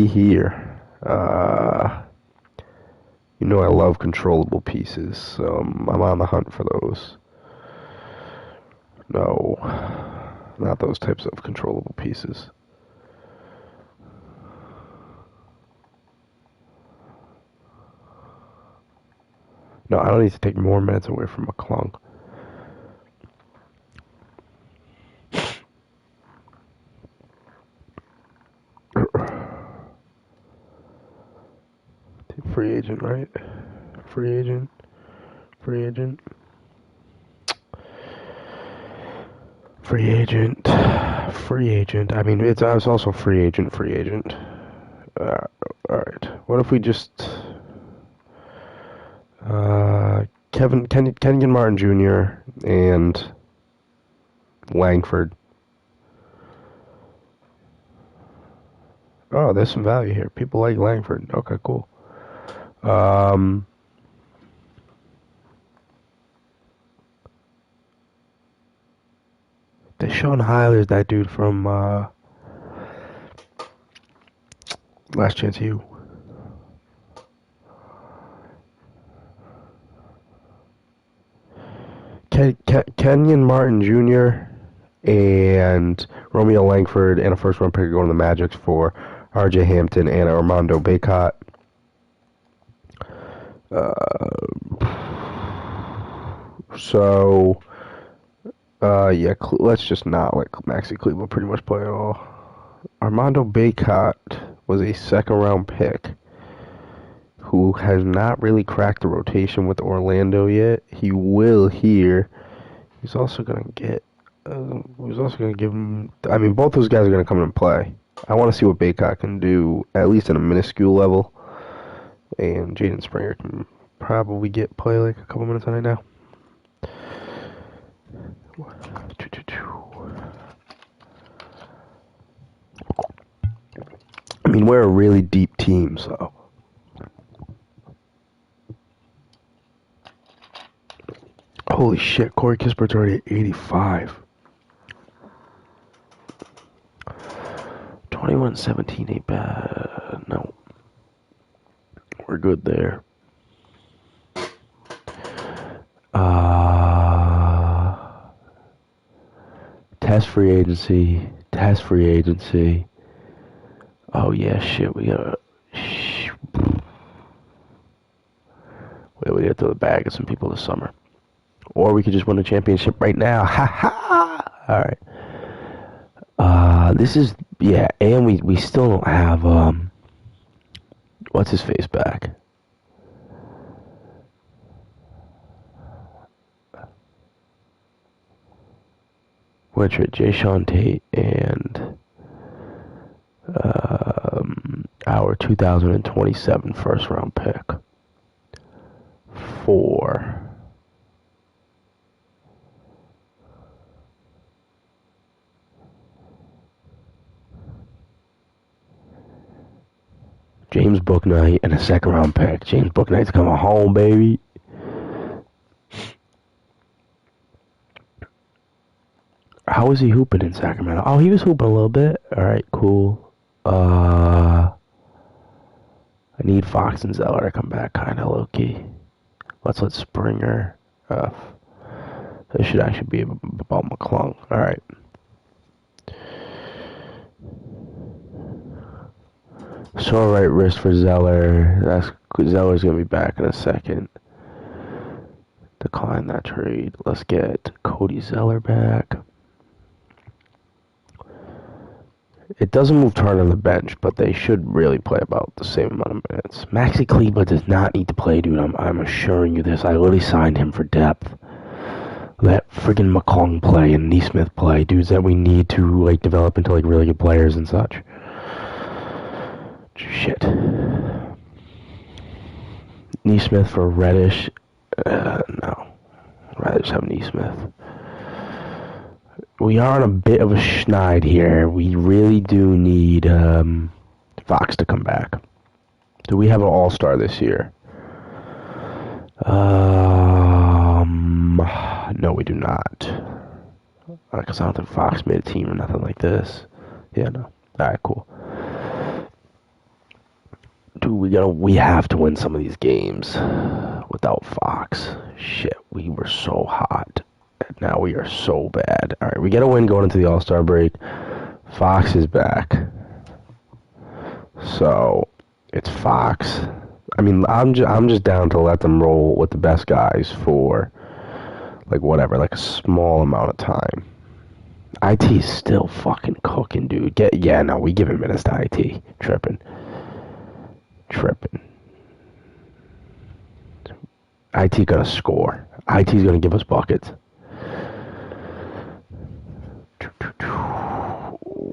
here. I love controllable pieces, so I'm on the hunt for those. No, not those types of controllable pieces. No, I don't need to take more minutes away from McClung. Free agent, right? Free agent. Free agent. Free agent. Free agent. I mean, it's also free agent. Free agent. All right. What if we just Kenyon Martin Jr. and Langford. Oh, there's some value here. People like Langford. Okay, cool. Deshaun Hyler's that dude from Last Chance U. Kenyon Martin Jr. and Romeo Langford and a first-round pick going to the Magic for R.J. Hampton and Armando Bacot. Let's just not let Maxi Kleber pretty much play at all. Armando Bacot was a second-round pick who has not really cracked the rotation with Orlando yet. He will here. He's also going to get... he's also going to give him... I mean, both those guys are going to come and play. I want to see what Bacot can do, at least at a minuscule level. And Jaden Springer can probably get play like a couple minutes on it now. I mean, we're a really deep team, so... Holy shit, Corey Kispert's already at 85. 21-17 ain't bad. No. We're good there. Test free agency. Oh yeah, shit, we gotta throw the bag at some people this summer. Or we could just win a championship right now. Ha ha! Alright. This is, and we still don't have, what's his face back? Which are Jayshawn Tate and, our 2027 first round pick for Bouknight and a second-round pick. James Bouknight's coming home, baby. How was he hooping in Sacramento? Oh, he was hooping a little bit. All right, cool. I need Fox and Zeller to come back, kind of low-key. Let's let Springer. This should actually be about McClung. All right. So right wrist for Zeller. Zeller's gonna be back in a second. Decline that trade. Let's get Cody Zeller back. It doesn't move Turner on the bench, but they should really play about the same amount of minutes. Maxi Kleber does not need to play, dude. I'm assuring you this. I literally signed him for depth. Let friggin' McClung play and Neesmith play, dudes that we need to like develop into like really good players and such. Shit. Neesmith for Reddish. No. I'd rather just have Neesmith. We are on a bit of a schneid here. We really do need Fox to come back. Do we have an all-star this year? No, we do not. Because I don't think Fox made a team or nothing like this. Yeah, no. Alright, cool. Dude, we have to win some of these games without Fox. Shit, we were so hot. And now we are so bad. Alright, we get a win going into the All-Star break. Fox is back. So, it's Fox. I mean, I'm just down to let them roll with the best guys for, like, whatever, like a small amount of time. IT's still fucking cooking, dude. We give him minutes to IT. Tripping. IT gonna score. IT's gonna give us buckets.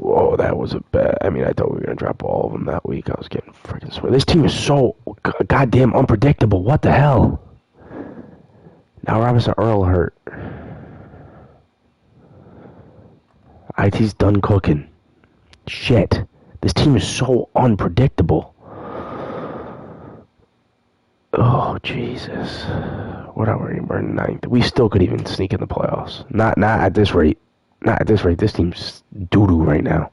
Oh, that was a bad. I mean, I thought we were gonna drop all of them that week. I was getting freaking sweaty. This team is so goddamn unpredictable. What the hell? Now Robinson Earl hurt. IT's done cooking. Shit. This team is so unpredictable. Oh, Jesus. What are we? We're ninth. We still could even sneak in the playoffs. Not at this rate. Not at this rate. This team's doo-doo right now.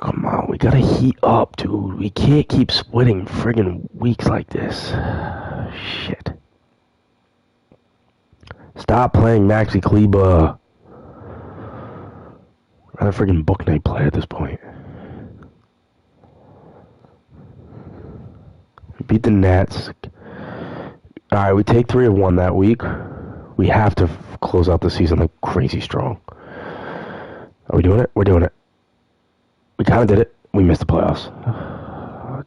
Come on, we gotta heat up, dude. We can't keep splitting friggin' weeks like this. Shit. Stop playing Maxi Kleber. Rather friggin' Bouknight play at this point. We beat the Nets. Alright, we take 3 of 1 that week. We have to close out the season like crazy strong. Are we doing it? We're doing it. We kind of did it. We missed the playoffs.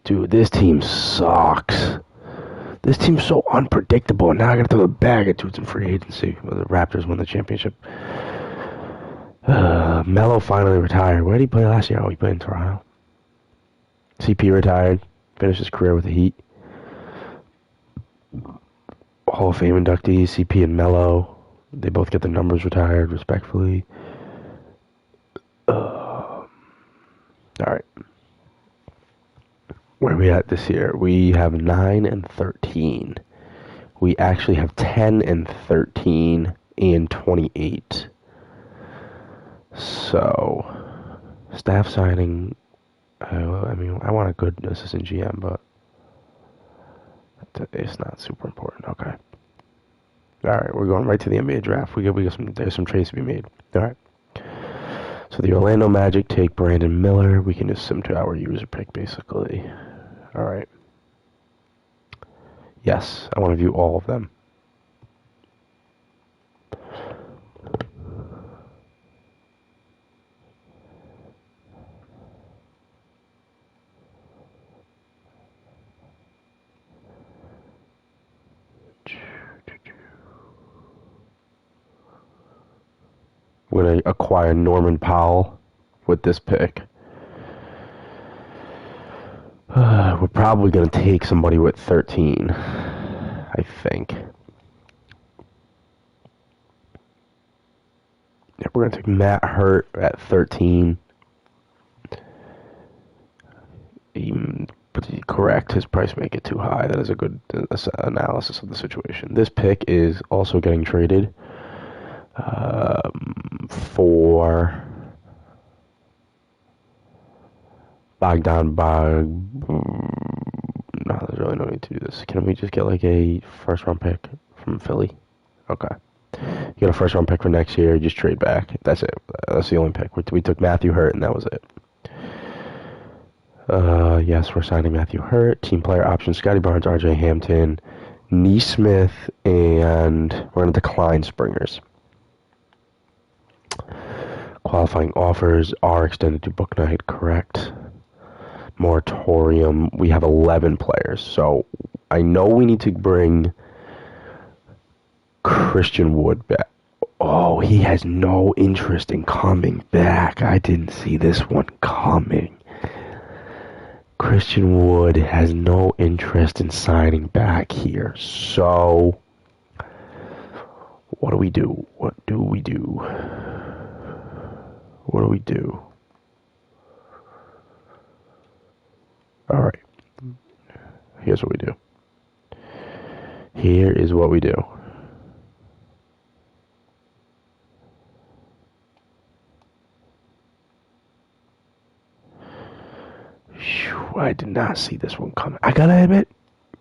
Dude, this team sucks. This team's so unpredictable. Now I gotta throw the bag at dudes in free agency. The Raptors won the championship. Melo finally retired. Where did he play last year? Oh, he played in Toronto. CP retired. Finished his career with the Heat. Hall of Fame inductees, CP and Melo. They both get their numbers retired, respectfully. Alright. Where are we at this year? We have 9 and 13. We actually have 10 and 13 and 28. So, staff signing. I mean, I want a good assistant GM, but it's not super important. Okay. All right, we're going right to the NBA draft. There's some trades to be made. All right. So the Orlando Magic take Brandon Miller. We can just sim to our user pick, basically. All right. Yes, I want to view all of them. We're going to acquire Norman Powell with this pick. We're probably going to take somebody with 13, I think. Yeah, we're going to take Matt Hurt at 13. Correct. His price may get too high. That is a good analysis of the situation. This pick is also getting traded for Bogdan Bog. No, there's really no need to do this. Can we just get like a first round pick from Philly? Okay. You get a first round pick for next year. Just trade back. That's it. That's the only pick. We took Matthew Hurt, and that was it. Yes, we're signing Matthew Hurt. Team player options: Scotty Barnes, R.J. Hampton, Neesmith, and we're going to decline Springers. Qualifying offers are extended to book night, correct. Moratorium, we have 11 players, so I know we need to bring Christian Wood back. Oh, he has no interest in coming back. I didn't see this one coming. Christian Wood has no interest in signing back here. So, what do we do? What do we do? What do we do? Alright. Here's what we do. Here is what we do. I did not see this one coming. I gotta admit,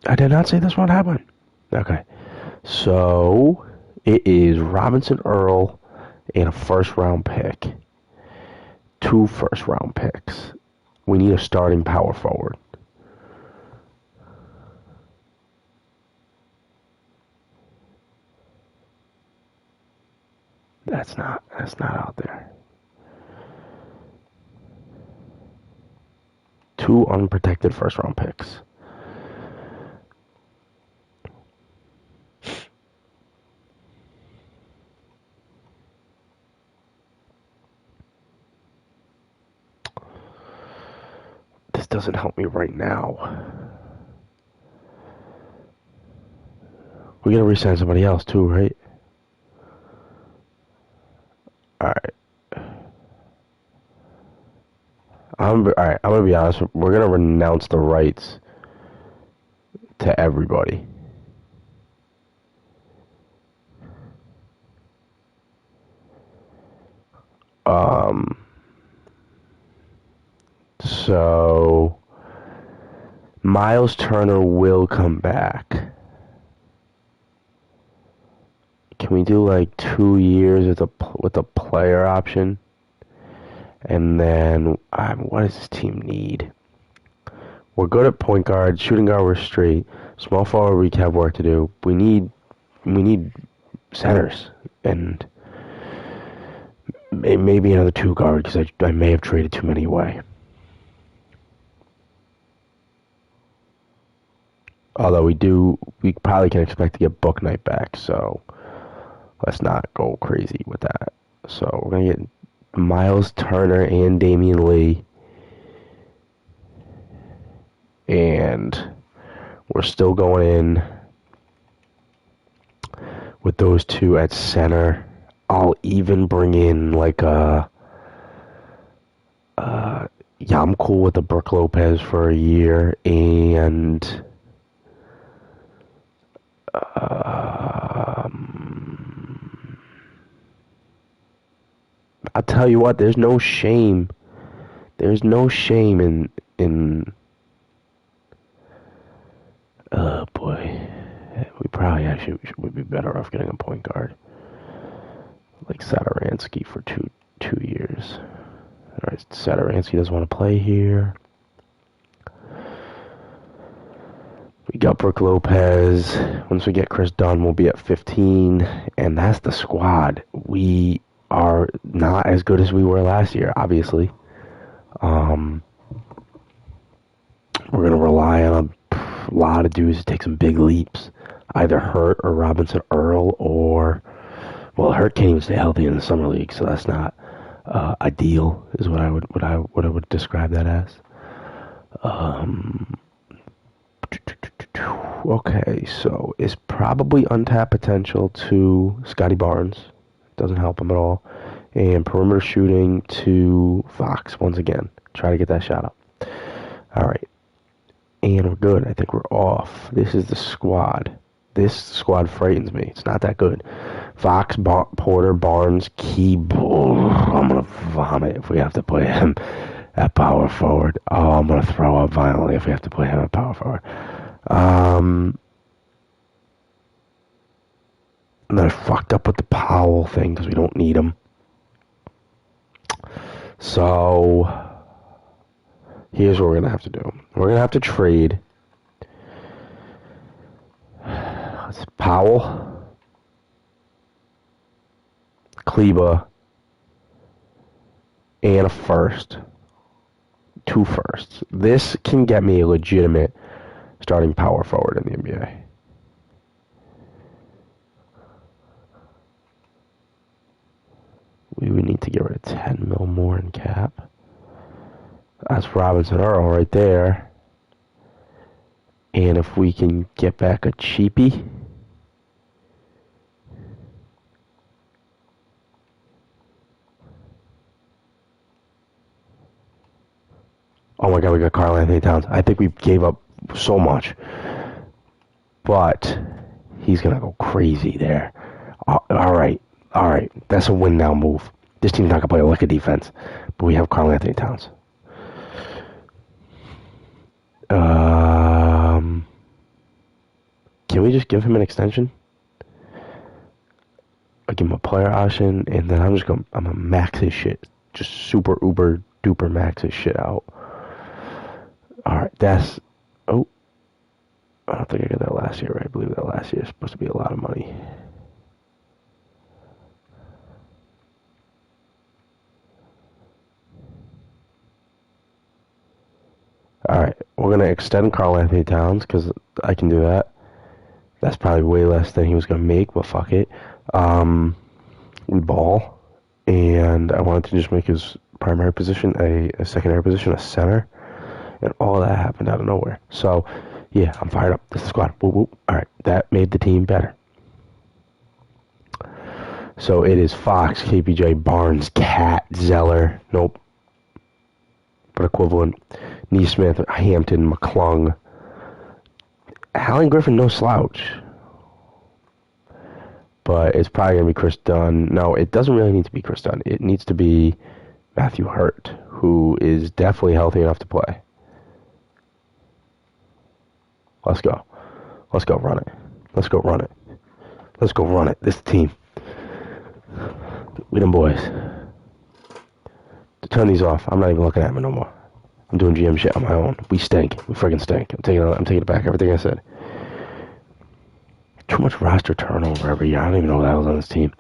I did not see this one happen. Okay. So, it is Robinson Earl and a first round pick. 2 first round picks. We need a starting power forward. That's not out there. 2 unprotected first round picks. This doesn't help me right now. We gotta re-sign somebody else too, right? Alright. I'm gonna be honest. We're gonna renounce the rights to everybody. So Miles Turner will come back. Can we do like 2 years with a player option? And then, what does this team need? We're good at point guard, shooting guard. We're straight. Small forward, we have work to do. We need centers and maybe another 2 guard because I may have traded too many away. Although we probably can expect to get book night back, so let's not go crazy with that. So we're gonna get Miles Turner and Damian Lee, and we're still going in with those 2 at center. I'll even bring in like I'm cool with the Brook Lopez for a year, and I'll tell you what, there's no shame. There's no shame in oh boy. We probably actually would be better off getting a point guard. Like Satoransky for two years. Alright, Satoransky doesn't want to play here. We got Brook Lopez. Once we get Chris Dunn, we'll be at 15. And that's the squad. We are not as good as we were last year, obviously. We're going to rely on a lot of dudes to take some big leaps. Either Hurt or Robinson Earl, or... Well, Hurt can't even stay healthy in the summer league, so that's not ideal, is what I would describe that as. Okay, so it's probably untapped potential to Scotty Barnes. Doesn't help him at all. And perimeter shooting to Fox once again. Try to get that shot up. Alright. And we're good. I think we're off. This is the squad. This squad frightens me. It's not that good. Fox, Porter, Barnes, Keeble. I'm going to vomit if we have to play him at power forward. Oh, I'm going to throw up violently if we have to play him at power forward. And then I fucked up with the Powell thing because we don't need him. So, here's what we're going to have to do. We're going to have to trade Powell, Kleba, and a first. 2 firsts. This can get me a legitimate starting power forward in the NBA. We would need to get rid of 10 mil more in cap. That's Robinson Earl right there. And if we can get back a cheapie. Oh my god, we got Karl-Anthony Towns. I think we gave up so much. But he's going to go crazy there. Alright. That's a win now move. This team's not going to play a lick of defense. But we have Karl-Anthony Towns. Can we just give him an extension? I give him a player option, and then I'm gonna max his shit. Just super uber duper max his shit out. Alright, that's, oh, I don't think I got that last year right. I believe that last year is supposed to be a lot of money. Alright, we're gonna extend Karl-Anthony Towns, because I can do that. That's probably way less than he was gonna make, but fuck it. We ball, and I wanted to just make his primary position a secondary position, a center, and all that happened out of nowhere. So, yeah, I'm fired up. This is the squad. Whoop, whoop. Alright, that made the team better. So it is Fox, KPJ, Barnes, Cat, Zeller, nope, but equivalent, Neesmith, Hampton, McClung, Allen Griffin, no slouch. But it's probably going to be Chris Dunn. No, it doesn't really need to be Chris Dunn. It needs to be Matthew Hurt, who is definitely healthy enough to play. Let's go. Let's go run it. Let's go run it. Let's go run it. This team. We them boys. To turn these off, I'm not even looking at them no more. I'm doing GM shit on my own. We stink. We friggin' stink. I'm taking it back. Everything I said. Too much roster turnover every year. I don't even know what the hell's on this team.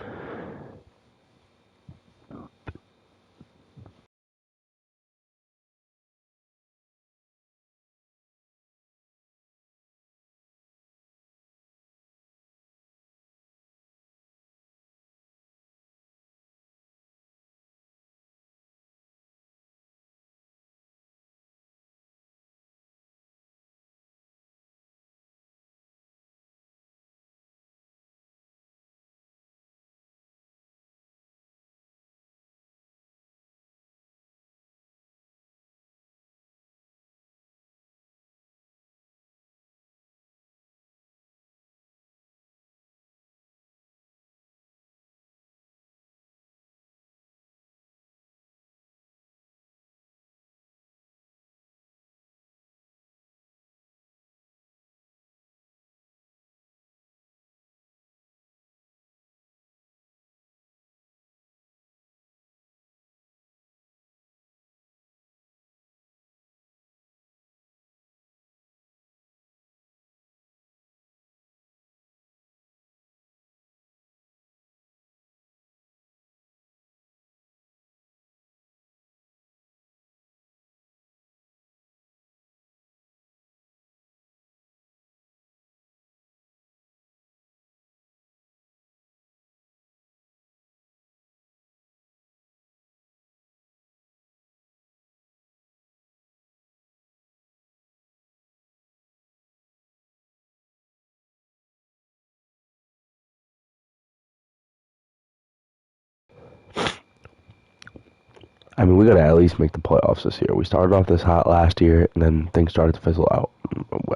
I mean, we got to at least make the playoffs this year. We started off this hot last year, and then things started to fizzle out.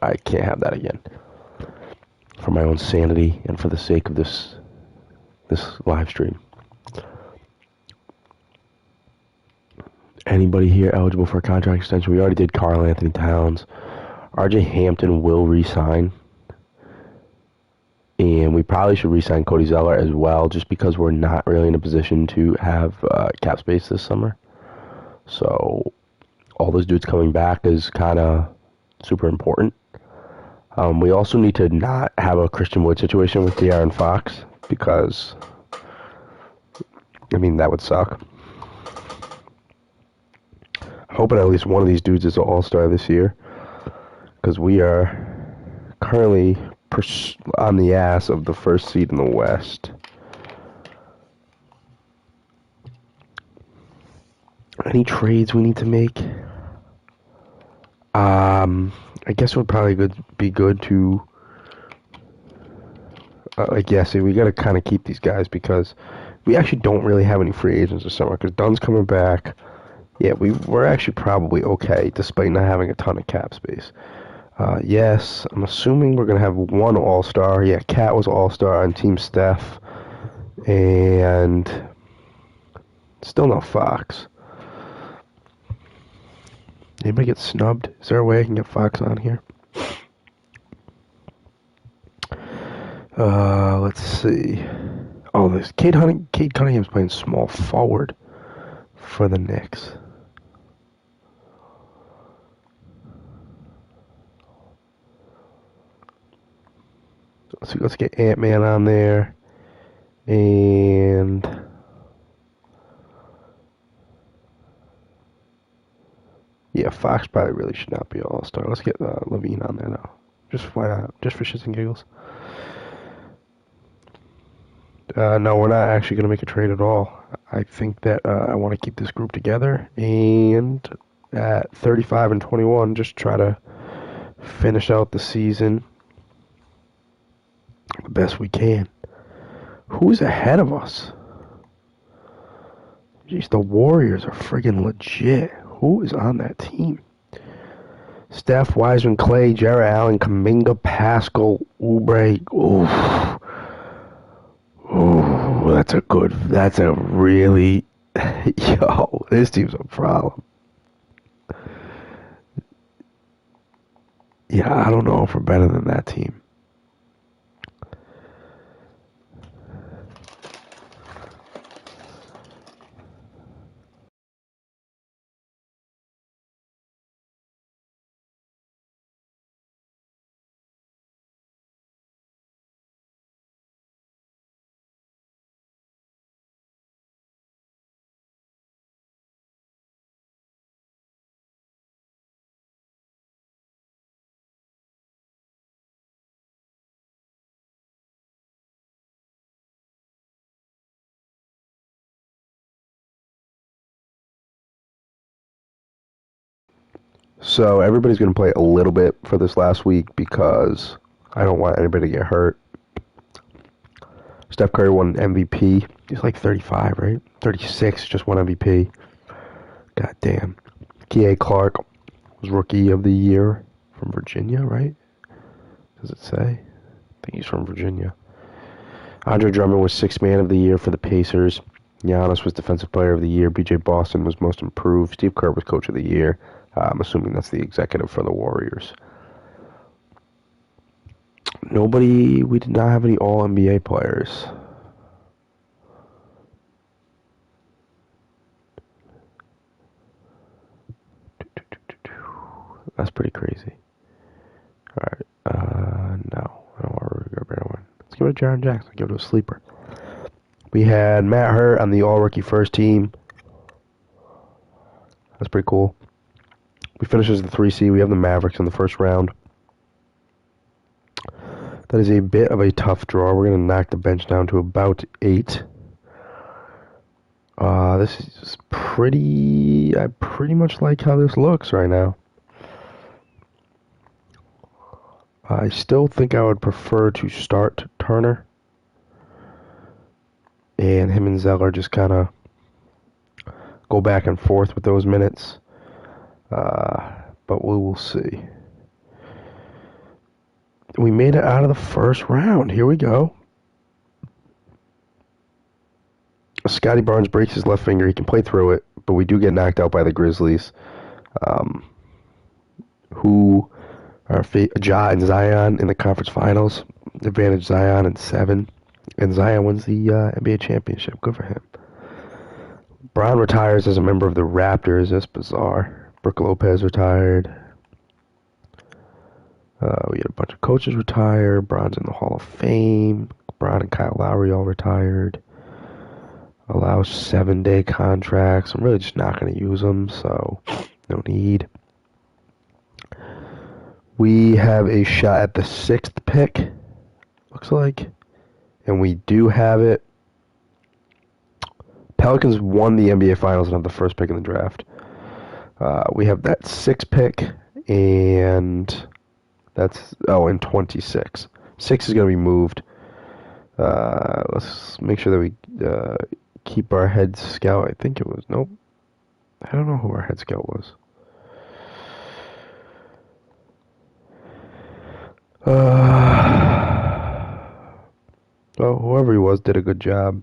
I can't have that again. For my own sanity and for the sake of this live stream. Anybody here eligible for a contract extension? We already did Karl Anthony Towns. RJ Hampton will re-sign. And we probably should re-sign Cody Zeller as well, just because we're not really in a position to have cap space this summer. So all those dudes coming back is kind of super important. We also need to not have a Christian Wood situation with De'Aaron Fox, because, I mean, that would suck. Hoping at least one of these dudes is an all-star this year, because we are currently on the ass of the first seed in the West. Any trades we need to make? I guess it would probably be good to, we got to kind of keep these guys, because we actually don't really have any free agents this summer, because Dunn's coming back. Yeah, we're actually probably okay, despite not having a ton of cap space. Yes, I'm assuming we're going to have one all-star. Yeah, Cat was all-star on Team Steph. And still no Fox. Anybody get snubbed? Is there a way I can get Fox on here? Let's see. Oh, there's Cade Cunningham's playing small forward for the Knicks. Let's get Ant-Man on there. And yeah, Fox probably really should not be an all-star. Let's get Levine on there now. Just why not? Just for shits and giggles. No, we're not actually going to make a trade at all. I think that I want to keep this group together, and at 35-21, just try to finish out the season the best we can. Who's ahead of us? Jeez, the Warriors are friggin' legit. Who is on that team? Steph, Wiseman, Clay, Jarrett Allen, Kuminga, Pascal, Oubre. Oof. Ooh, that's a really, yo, this team's a problem. Yeah, I don't know if we're better than that team. So everybody's going to play a little bit for this last week, because I don't want anybody to get hurt. Steph Curry won MVP. He's like 35, right? 36, just won MVP. God damn. K.A. Clark was Rookie of the Year from Virginia, right? Does it say? I think he's from Virginia. Andre Drummond was Sixth Man of the Year for the Pacers. Giannis was Defensive Player of the Year. B.J. Boston was Most Improved. Steve Kerr was Coach of the Year. I'm assuming that's the executive for the Warriors. We did not have any All-NBA players. That's pretty crazy. Alright, no. I don't want Rudy Gobert to win. Let's give it to Jaren Jackson. Give it to a sleeper. We had Matt Hurt on the All-Rookie First Team. That's pretty cool. We finish as the 3 seed. We have the Mavericks in the first round. That is a bit of a tough draw. We're going to knock the bench down to about 8. This is I pretty much like how this looks right now. I still think I would prefer to start Turner. And him and Zeller just kind of go back and forth with those minutes. But we will see. We made it out of the first round. Here we go. Scotty Barnes breaks his left finger. He can play through it, but we do get knocked out by the Grizzlies, who are Ja and Zion in the conference finals. Advantage Zion in 7, and Zion wins the NBA championship. Good for him. Bron retires as a member of the Raptors. That's bizarre. Brook Lopez retired. We had a bunch of coaches retire. Bron's in the Hall of Fame. Bron and Kyle Lowry all retired. Allows 7-day contracts. I'm really just not going to use them, so no need. We have a shot at the 6th pick, looks like. And we do have it. Pelicans won the NBA Finals and have the first pick in the draft. We have that 6th pick, and that's, in 26. 6 is going to be moved. Let's make sure that we keep our head scout. I think it was, nope. I don't know who our head scout was. Well, whoever he was did a good job.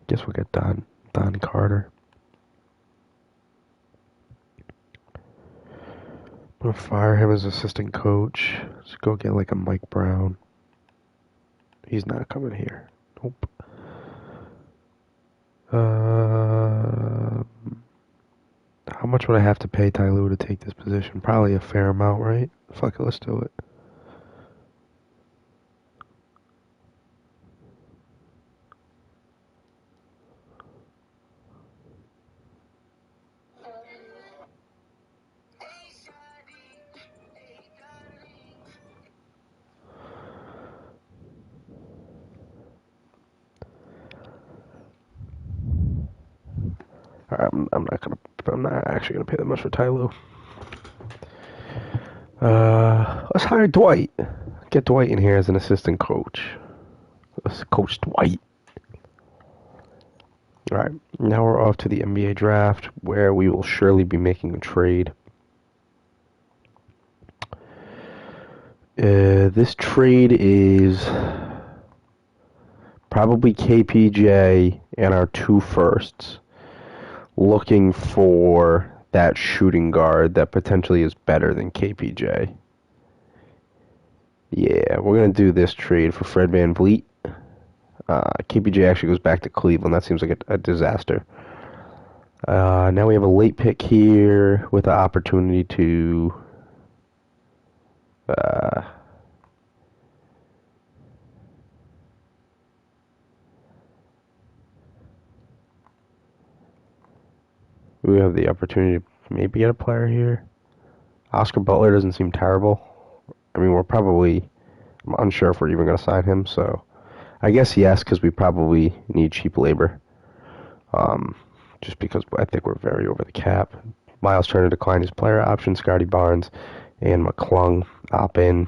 Guess we'll get Don Carter. I'm gonna fire him as assistant coach. Let's go get like a Mike Brown. He's not coming here. Nope. How much would I have to pay Ty Lue to take this position? Probably a fair amount, right? Fuck it, let's do it. I'm not actually gonna pay that much for Ty Lue. Let's hire Dwight. Get Dwight in here as an assistant coach. Let's coach Dwight. Alright, now we're off to the NBA draft, where we will surely be making a trade. This trade is probably KPJ and our 2 firsts, looking for that shooting guard that potentially is better than KPJ. Yeah, we're going to do this trade for Fred VanVleet. KPJ actually goes back to Cleveland. That seems like a disaster. Now we have a late pick here with the opportunity to we have the opportunity to maybe get a player here. Oscar Butler doesn't seem terrible. I mean, I'm unsure if we're even going to sign him, so I guess yes, because we probably need cheap labor. Just because I think we're very over the cap. Miles Turner declined his player option. Scotty Barnes and McClung opt in.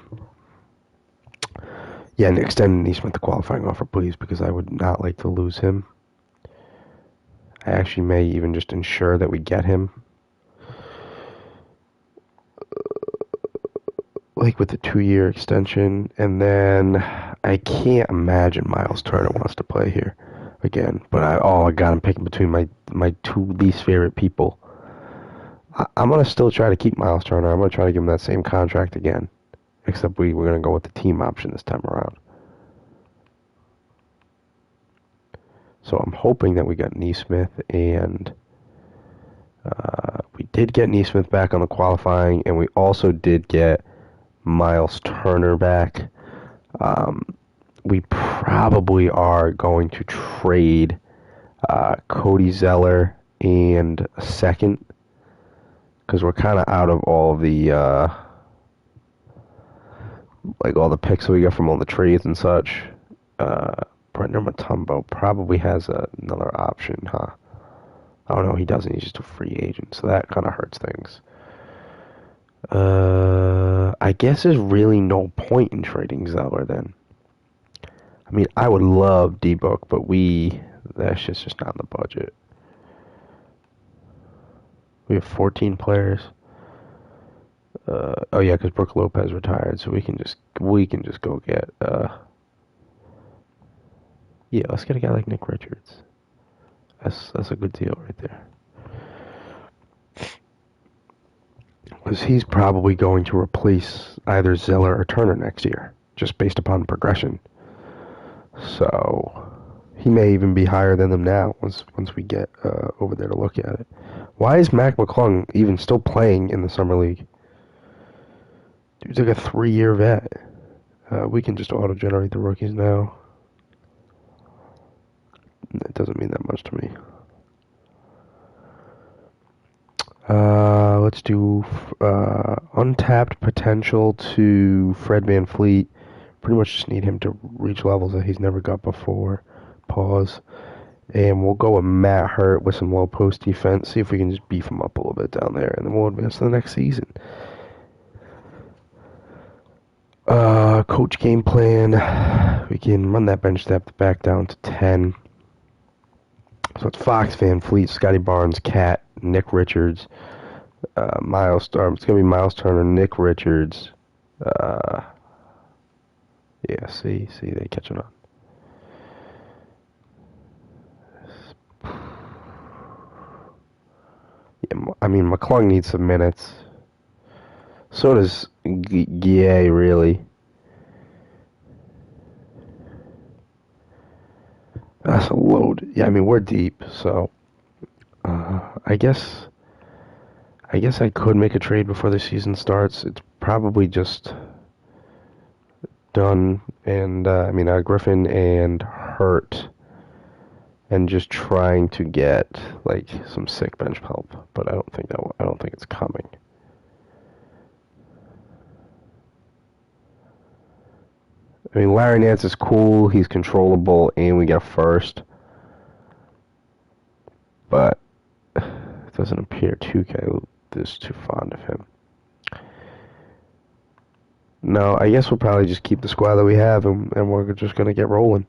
Yeah, and extend Nesmith the qualifying offer, please, because I would not like to lose him. I actually may even just ensure that we get him. Like with the 2-year extension, and then I can't imagine Miles Turner wants to play here again. But I'm picking between my 2 least favorite people. I'm gonna still try to keep Miles Turner. I'm gonna try to give him that same contract again, except we're gonna go with the team option this time around. So I'm hoping that we got Nesmith, and we did get Nesmith back on the qualifying, and we also did get Miles Turner back. We probably are going to trade Cody Zeller and a second, because we're kind of out of all the all the picks that we got from all the trades and such. Brendan Mutombo probably has another option, huh? Oh no, he doesn't. He's just a free agent, so that kind of hurts things. I guess there's really no point in trading Zeller then. I mean, I would love D-Book, but that shit's just not in the budget. We have 14 players. Oh yeah, because Brooke Lopez retired, so we can just go get. Yeah, let's get a guy like Nick Richards. That's a good deal right there. Because he's probably going to replace either Zeller or Turner next year, just based upon progression. So he may even be higher than them now once we get over there to look at it. Why is Mac McClung even still playing in the summer league? Dude's like a 3-year vet. We can just auto-generate the rookies now. That doesn't mean that much to me. Let's do untapped potential to Fred VanVleet. Pretty much just need him to reach levels that he's never got before. Pause. And we'll go with Matt Hurt with some low post defense. See if we can just beef him up a little bit down there. And then we'll advance to the next season. Coach game plan. We can run that bench depth back down to 10. So it's Fox, VanVleet, Scotty Barnes, Cat, Nick Richards, Miles Turner. It's going to be Miles Turner, Nick Richards. Yeah, see, they catching on. Yeah, I mean, McClung needs some minutes. So does Guille, really. That's a load. Yeah, I mean, we're deep, so I guess I could make a trade before the season starts. It's probably just done, and I mean, Griffin and Hurt, and just trying to get like some sick bench help. But I don't think it's coming. I mean, Larry Nance is cool. He's controllable, and we get a first. But it doesn't appear 2K is too fond of him. No, I guess we'll probably just keep the squad that we have, and we're just going to get rolling.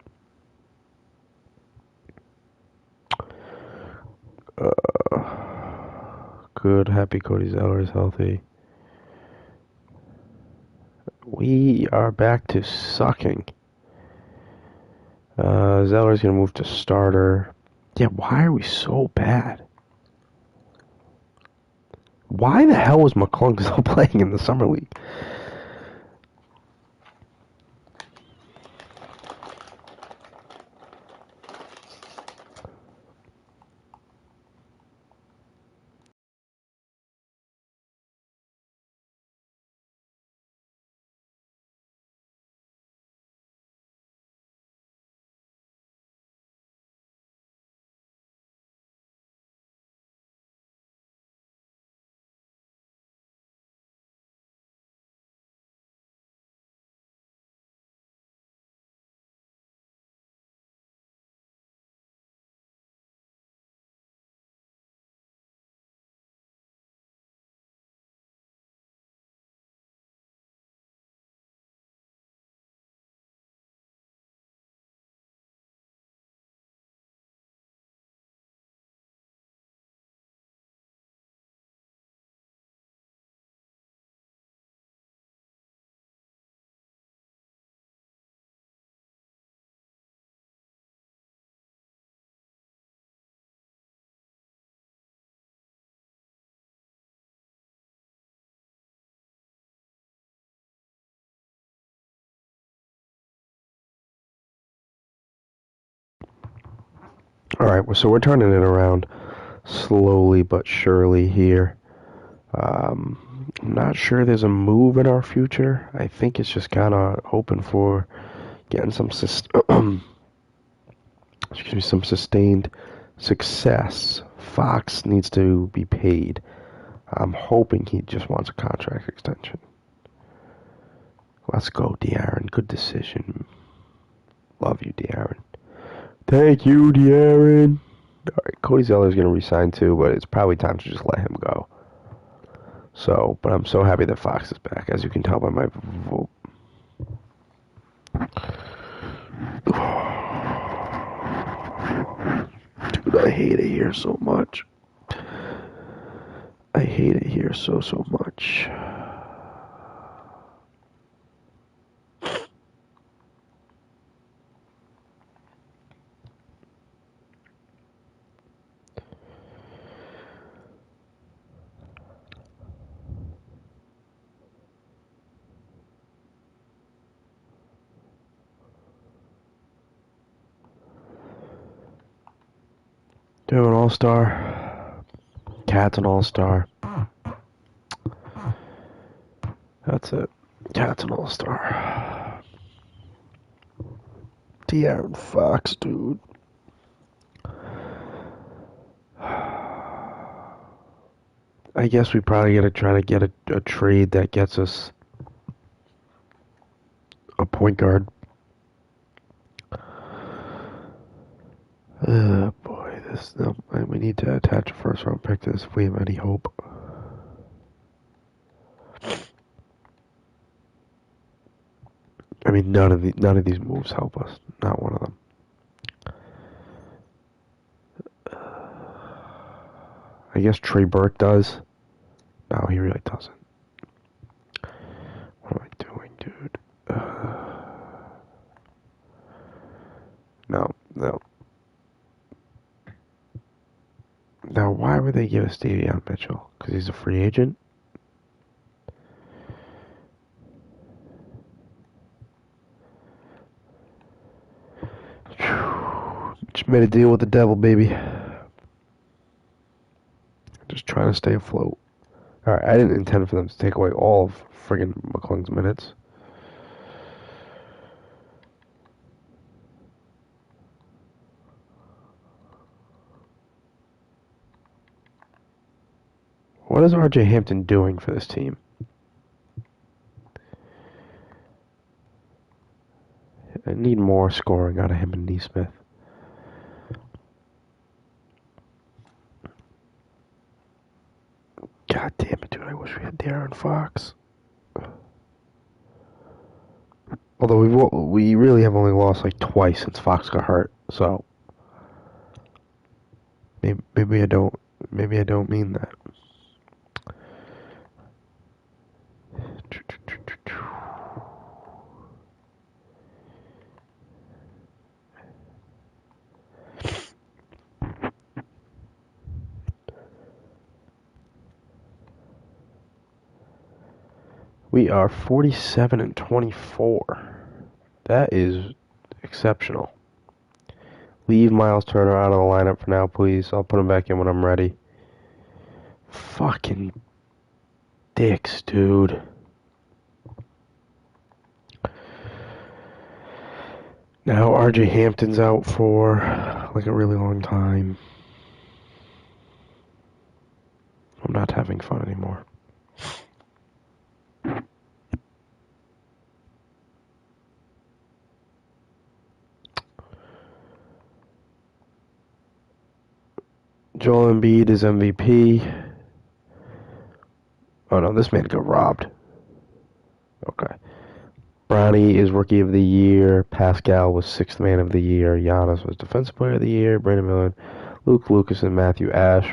Good. Happy Cody Zeller is healthy. We are back to sucking. Zeller's going to move to starter. Yeah, why are we so bad? Why the hell was McClung still playing in the summer league? Alright, so we're turning it around slowly but surely here. I'm not sure there's a move in our future. I think it's just kind of hoping for getting some some sustained success. Fox needs to be paid. I'm hoping he just wants a contract extension. Let's go, De'Aaron. Good decision. Love you, De'Aaron. Thank you, De'Aaron. Alright, Cody Zeller's going to resign too, but it's probably time to just let him go. So, but I'm so happy that Fox is back, as you can tell by my vote. here so much. I hate it here so much. Do an all-star. Cat's an all-star. That's it. Cat's an all-star. De'Aaron Fox, dude. I guess we probably gotta try to get a trade that gets us a point guard. Boy, we need to attach a first round pick to this if we have any hope. I mean, none of these moves help us. Not one of them. I guess Trey Burke does. No, he really doesn't. What am I doing, dude? No. Now, why would they give us Davion Mitchell? Because he's a free agent? Just made a deal with the devil, baby. Just trying to stay afloat. Alright, I didn't intend for them to take away all of friggin' McClung's minutes. What is RJ Hampton doing for this team? I need more scoring out of him and Nesmith. God damn it, dude. I wish we had De'Aaron Fox. Although we really have only lost like twice since Fox got hurt, so maybe I don't mean that. We are 47-24. That is exceptional. Leave Miles Turner out of the lineup for now, please. I'll put him back in when I'm ready. Fucking dicks, dude. Now RJ Hampton's out for like a really long time. I'm not having fun anymore. Joel Embiid is MVP. Oh no, this man got robbed. Okay. Bronny is Rookie of the Year. Pascal was Sixth Man of the Year. Giannis was Defensive Player of the Year. Brandon Miller, Luke Lucas, and Matthew Ash.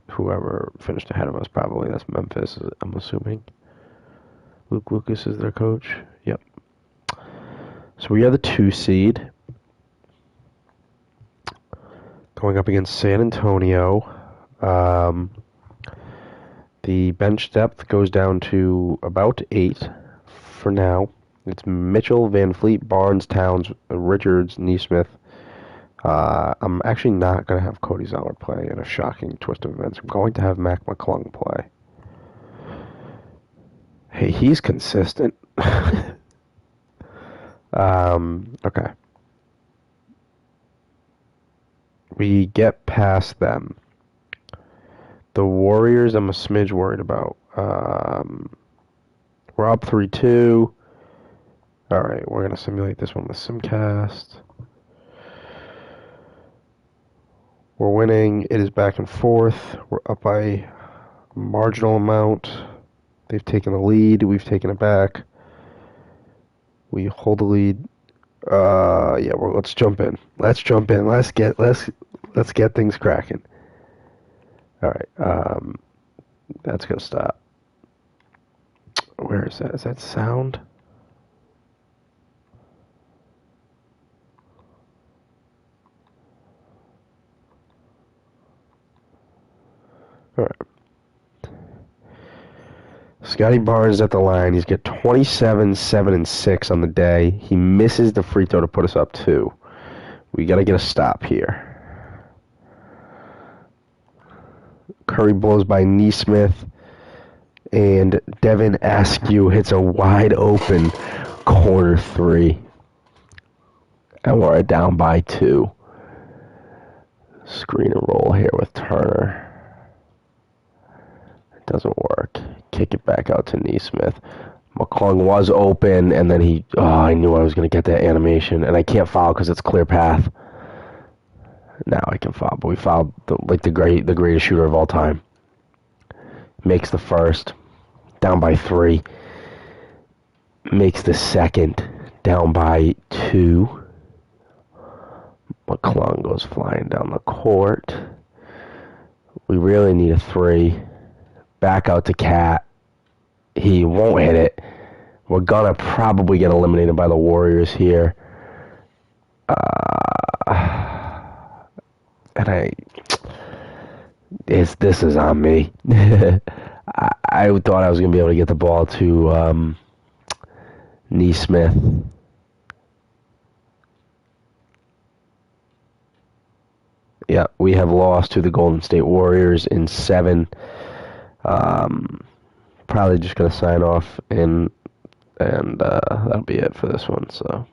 Whoever finished ahead of us, probably. That's Memphis, I'm assuming. Luke Lucas is their coach. Yep. So we are the 2 seed. Going up against San Antonio. The bench depth goes down to about 8 for now. It's Mitchell, Van Fleet, Barnes, Towns, Richards, Nesmith. I'm actually not going to have Cody Zeller play in a shocking twist of events. I'm going to have Mac McClung play. Hey, he's consistent. Okay. We get past them. The Warriors, I'm a smidge worried about. We're up 3-2. Alright, we're going to simulate this one with Simcast. We're winning. It is back and forth. We're up by a marginal amount. They've taken the lead. We've taken it back. We hold the lead. Yeah, let's jump in. Let's Let's get things cracking. All right. That's going to stop. Where is that? Is that sound? All right. Scotty Barnes at the line. He's got 27, 7, and 6 on the day. He misses the free throw to put us up 2. We got to get a stop here. Curry blows by Nesmith, and Devin Askew hits a wide open corner 3. And we're down by 2. Screen and roll here with Turner. It doesn't work. Kick it back out to Nesmith. McClung was open, and then I knew I was going to get that animation, and I can't foul because it's clear path. Now I can foul, but we fouled the greatest shooter of all time. Makes the first, down by 3. Makes the second, down by 2. McClung goes flying down the court. We really need a 3. Back out to Cat. He won't hit it. We're gonna probably get eliminated by the Warriors here. This is on me. I thought I was gonna be able to get the ball to Nesmith. Yeah, we have lost to the Golden State Warriors in 7. Probably just gonna sign off and that'll be it for this one. So.